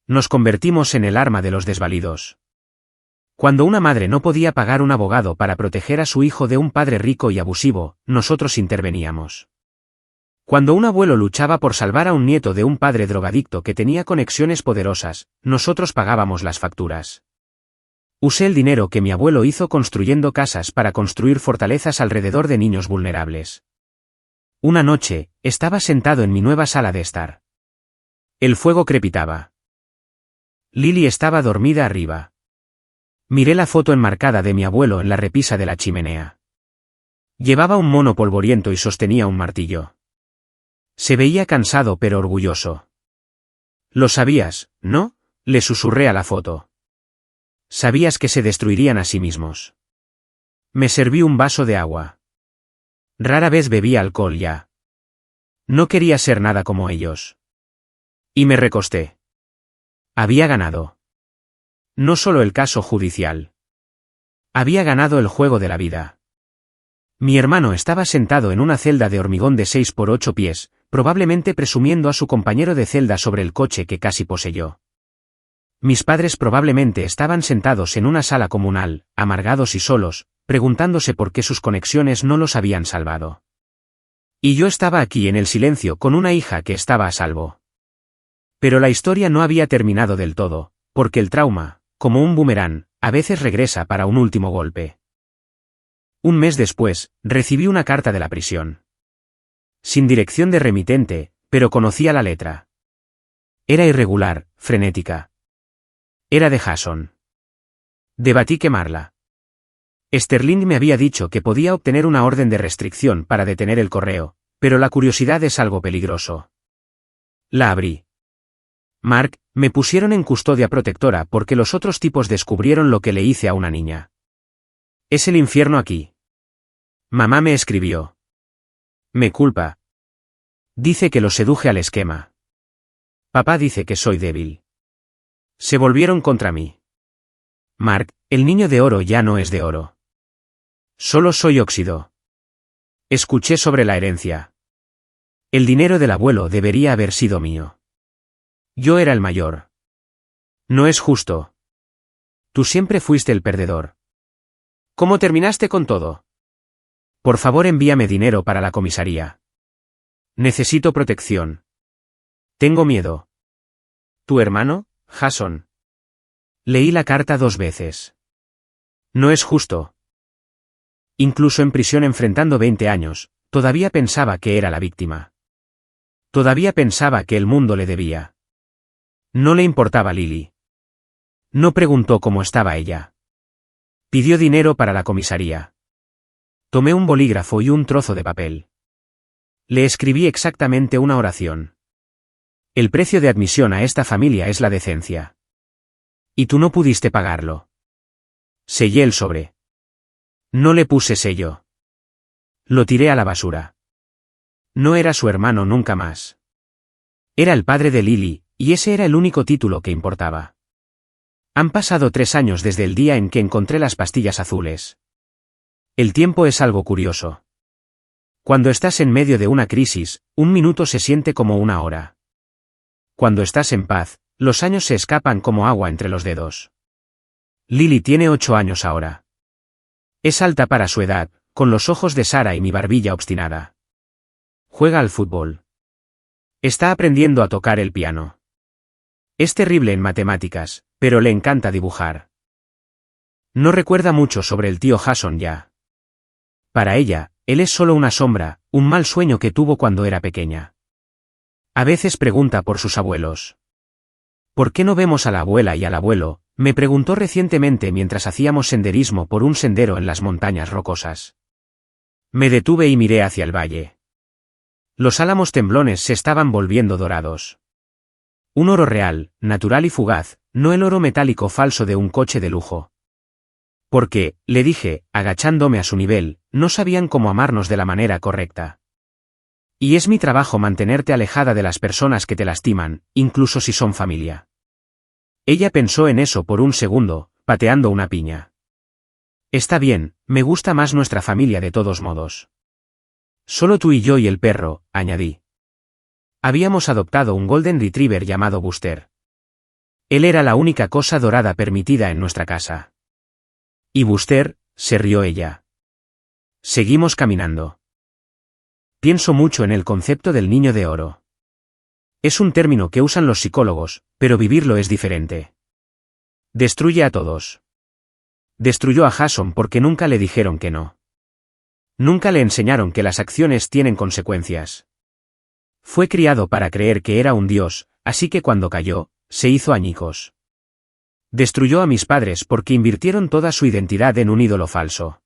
Nos convertimos en el arma de los desvalidos. Cuando una madre no podía pagar un abogado para proteger a su hijo de un padre rico y abusivo, nosotros interveníamos. Cuando un abuelo luchaba por salvar a un nieto de un padre drogadicto que tenía conexiones poderosas, nosotros pagábamos las facturas. Usé el dinero que mi abuelo hizo construyendo casas para construir fortalezas alrededor de niños vulnerables. Una noche, estaba sentado en mi nueva sala de estar. El fuego crepitaba. Lily estaba dormida arriba. Miré la foto enmarcada de mi abuelo en la repisa de la chimenea. Llevaba un mono polvoriento y sostenía un martillo. Se veía cansado pero orgulloso. Lo sabías, ¿no?, le susurré a la foto. Sabías que se destruirían a sí mismos. Me serví un vaso de agua. Rara vez bebía alcohol ya. No quería ser nada como ellos. Y me recosté. Había ganado. No solo el caso judicial. Había ganado el juego de la vida. Mi hermano estaba sentado en una celda de hormigón de 6 por 8 pies, probablemente presumiendo a su compañero de celda sobre el coche que casi poseyó. Mis padres probablemente estaban sentados en una sala comunal, amargados y solos, preguntándose por qué sus conexiones no los habían salvado. Y yo estaba aquí en el silencio con una hija que estaba a salvo. Pero la historia no había terminado del todo, porque el trauma, como un boomerang, a veces regresa para un último golpe. Un mes después, recibí una carta de la prisión. Sin dirección de remitente, pero conocía la letra. Era irregular, frenética. Era de Jason. Debatí quemarla. Sterling me había dicho que podía obtener una orden de restricción para detener el correo, pero la curiosidad es algo peligroso. La abrí. Mark, me pusieron en custodia protectora porque los otros tipos descubrieron lo que le hice a una niña. Es el infierno aquí. Mamá me escribió. Me culpa. Dice que lo seduje al esquema. Papá dice que soy débil. Se volvieron contra mí. Mark, el niño de oro ya no es de oro. Solo soy óxido. Escuché sobre la herencia. El dinero del abuelo debería haber sido mío. Yo era el mayor. No es justo. Tú siempre fuiste el perdedor. ¿Cómo terminaste con todo? Por favor, envíame dinero para la comisaría. Necesito protección. Tengo miedo. ¿Tu hermano, Jason? Leí la carta 2 veces. No es justo. Incluso en prisión enfrentando 20 años, todavía pensaba que era la víctima. Todavía pensaba que el mundo le debía. No le importaba Lily. No preguntó cómo estaba ella. Pidió dinero para la comisaría. Tomé un bolígrafo y un trozo de papel. Le escribí exactamente una oración. El precio de admisión a esta familia es la decencia. Y tú no pudiste pagarlo. Sellé el sobre. No le puse sello. Lo tiré a la basura. No era su hermano nunca más. Era el padre de Lily, y ese era el único título que importaba. Han pasado 3 años desde el día en que encontré las pastillas azules. El tiempo es algo curioso. Cuando estás en medio de una crisis, un minuto se siente como una hora. Cuando estás en paz, los años se escapan como agua entre los dedos. Lily tiene 8 años ahora. Es alta para su edad, con los ojos de Sara y mi barbilla obstinada. Juega al fútbol. Está aprendiendo a tocar el piano. Es terrible en matemáticas, pero le encanta dibujar. No recuerda mucho sobre el tío Jason ya. Para ella, él es solo una sombra, un mal sueño que tuvo cuando era pequeña. A veces pregunta por sus abuelos. ¿Por qué no vemos a la abuela y al abuelo?, me preguntó recientemente mientras hacíamos senderismo por un sendero en las montañas rocosas. Me detuve y miré hacia el valle. Los álamos temblones se estaban volviendo dorados. Un oro real, natural y fugaz, no el oro metálico falso de un coche de lujo. Porque, le dije, agachándome a su nivel, no sabían cómo amarnos de la manera correcta. Y es mi trabajo mantenerte alejada de las personas que te lastiman, incluso si son familia. Ella pensó en eso por un segundo, pateando una piña. Está bien, me gusta más nuestra familia de todos modos. Solo tú y yo y el perro, añadí. Habíamos adoptado un Golden Retriever llamado Buster. Él era la única cosa dorada permitida en nuestra casa. Y Buster, se rió ella. Seguimos caminando. Pienso mucho en el concepto del niño de oro. Es un término que usan los psicólogos, pero vivirlo es diferente. Destruye a todos. Destruyó a Jason porque nunca le dijeron que no. Nunca le enseñaron que las acciones tienen consecuencias. Fue criado para creer que era un dios, así que cuando cayó, se hizo añicos. Destruyó a mis padres porque invirtieron toda su identidad en un ídolo falso.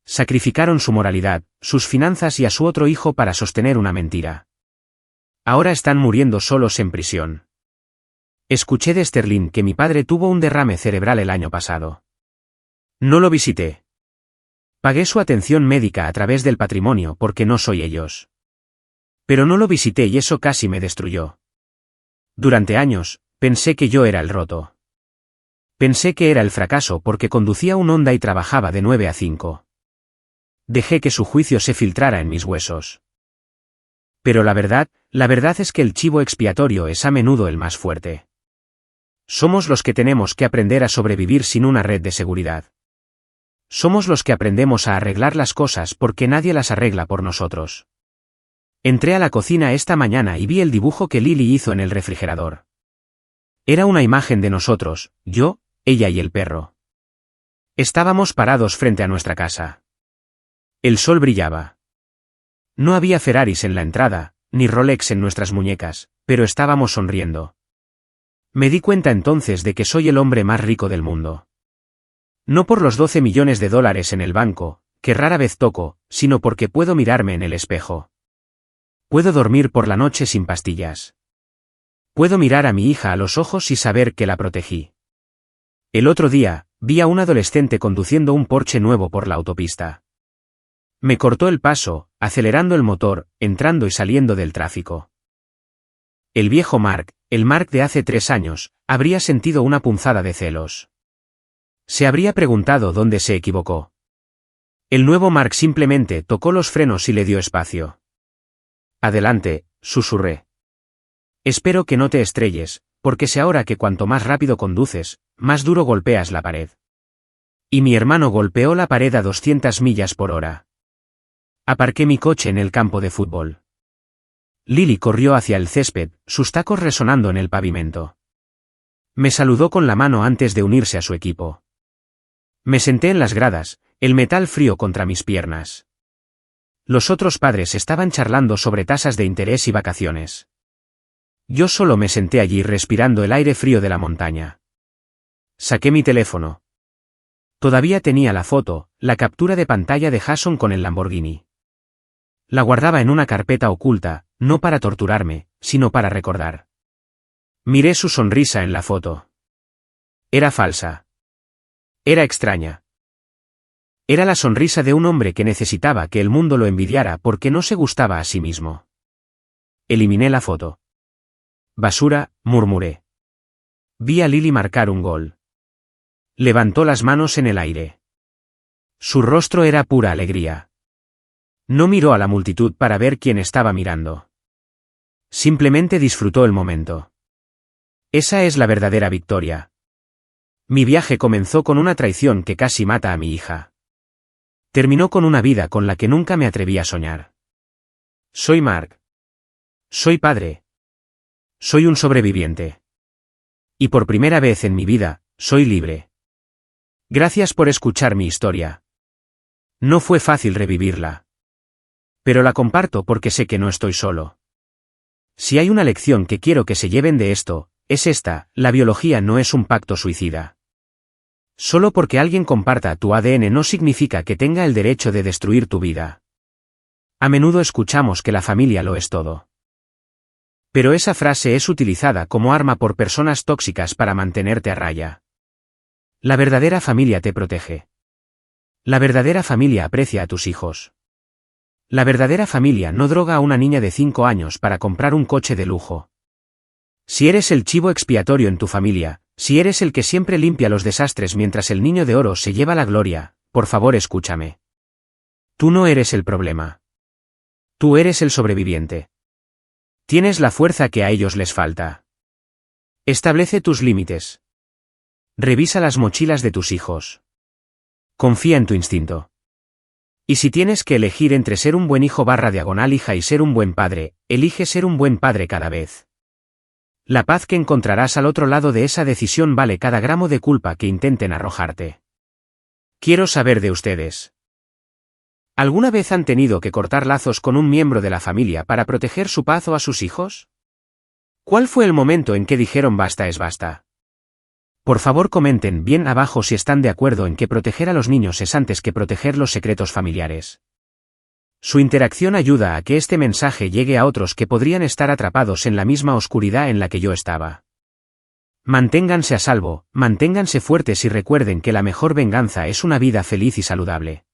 Sacrificaron su moralidad, sus finanzas y a su otro hijo para sostener una mentira. Ahora están muriendo solos en prisión. Escuché de Sterling que mi padre tuvo un derrame cerebral el año pasado. No lo visité. Pagué su atención médica a través del patrimonio porque no soy ellos. Pero no lo visité y eso casi me destruyó. Durante años, pensé que yo era el roto. Pensé que era el fracaso porque conducía un Honda y trabajaba de 9 a 5. Dejé que su juicio se filtrara en mis huesos. Pero la verdad es que el chivo expiatorio es a menudo el más fuerte. Somos los que tenemos que aprender a sobrevivir sin una red de seguridad. Somos los que aprendemos a arreglar las cosas porque nadie las arregla por nosotros. Entré a la cocina esta mañana y vi el dibujo que Lily hizo en el refrigerador. Era una imagen de nosotros, yo, ella y el perro. Estábamos parados frente a nuestra casa. El sol brillaba. No había Ferraris en la entrada, ni Rolex en nuestras muñecas, pero estábamos sonriendo. Me di cuenta entonces de que soy el hombre más rico del mundo. No por los 12 millones de dólares en el banco, que rara vez toco, sino porque puedo mirarme en el espejo. Puedo dormir por la noche sin pastillas. Puedo mirar a mi hija a los ojos y saber que la protegí. El otro día, vi a un adolescente conduciendo un Porsche nuevo por la autopista. Me cortó el paso, acelerando el motor, entrando y saliendo del tráfico. El viejo Mark, el Mark de hace 3 años, habría sentido una punzada de celos. Se habría preguntado dónde se equivocó. El nuevo Mark simplemente tocó los frenos y le dio espacio. Adelante, susurré. Espero que no te estrelles, porque sé ahora que cuanto más rápido conduces, más duro golpeas la pared. Y mi hermano golpeó la pared a 200 millas por hora. Aparqué mi coche en el campo de fútbol. Lily corrió hacia el césped, sus tacos resonando en el pavimento. Me saludó con la mano antes de unirse a su equipo. Me senté en las gradas, el metal frío contra mis piernas. Los otros padres estaban charlando sobre tasas de interés y vacaciones. Yo solo me senté allí respirando el aire frío de la montaña. Saqué mi teléfono. Todavía tenía la foto, la captura de pantalla de Jason con el Lamborghini. La guardaba en una carpeta oculta, no para torturarme, sino para recordar. Miré su sonrisa en la foto. Era falsa. Era extraña. Era la sonrisa de un hombre que necesitaba que el mundo lo envidiara porque no se gustaba a sí mismo. Eliminé la foto. Basura, murmuré. Vi a Lily marcar un gol. Levantó las manos en el aire. Su rostro era pura alegría. No miró a la multitud para ver quién estaba mirando. Simplemente disfrutó el momento. Esa es la verdadera victoria. Mi viaje comenzó con una traición que casi mata a mi hija. Terminó con una vida con la que nunca me atreví a soñar. Soy Mark. Soy padre. Soy un sobreviviente. Y por primera vez en mi vida, soy libre. Gracias por escuchar mi historia. No fue fácil revivirla. Pero la comparto porque sé que no estoy solo. Si hay una lección que quiero que se lleven de esto, es esta: la biología no es un pacto suicida. Solo porque alguien comparta tu ADN no significa que tenga el derecho de destruir tu vida. A menudo escuchamos que la familia lo es todo. Pero esa frase es utilizada como arma por personas tóxicas para mantenerte a raya. La verdadera familia te protege. La verdadera familia aprecia a tus hijos. La verdadera familia no droga a una niña de 5 años para comprar un coche de lujo. Si eres el chivo expiatorio en tu familia, si eres el que siempre limpia los desastres mientras el niño de oro se lleva la gloria, por favor escúchame. Tú no eres el problema. Tú eres el sobreviviente. Tienes la fuerza que a ellos les falta. Establece tus límites. Revisa las mochilas de tus hijos. Confía en tu instinto. Y si tienes que elegir entre ser un buen hijo / hija y ser un buen padre, elige ser un buen padre cada vez. La paz que encontrarás al otro lado de esa decisión vale cada gramo de culpa que intenten arrojarte. Quiero saber de ustedes. ¿Alguna vez han tenido que cortar lazos con un miembro de la familia para proteger su paz o a sus hijos? ¿Cuál fue el momento en que dijeron basta es basta? Por favor comenten bien abajo si están de acuerdo en que proteger a los niños es antes que proteger los secretos familiares. Su interacción ayuda a que este mensaje llegue a otros que podrían estar atrapados en la misma oscuridad en la que yo estaba. Manténganse a salvo, manténganse fuertes y recuerden que la mejor venganza es una vida feliz y saludable.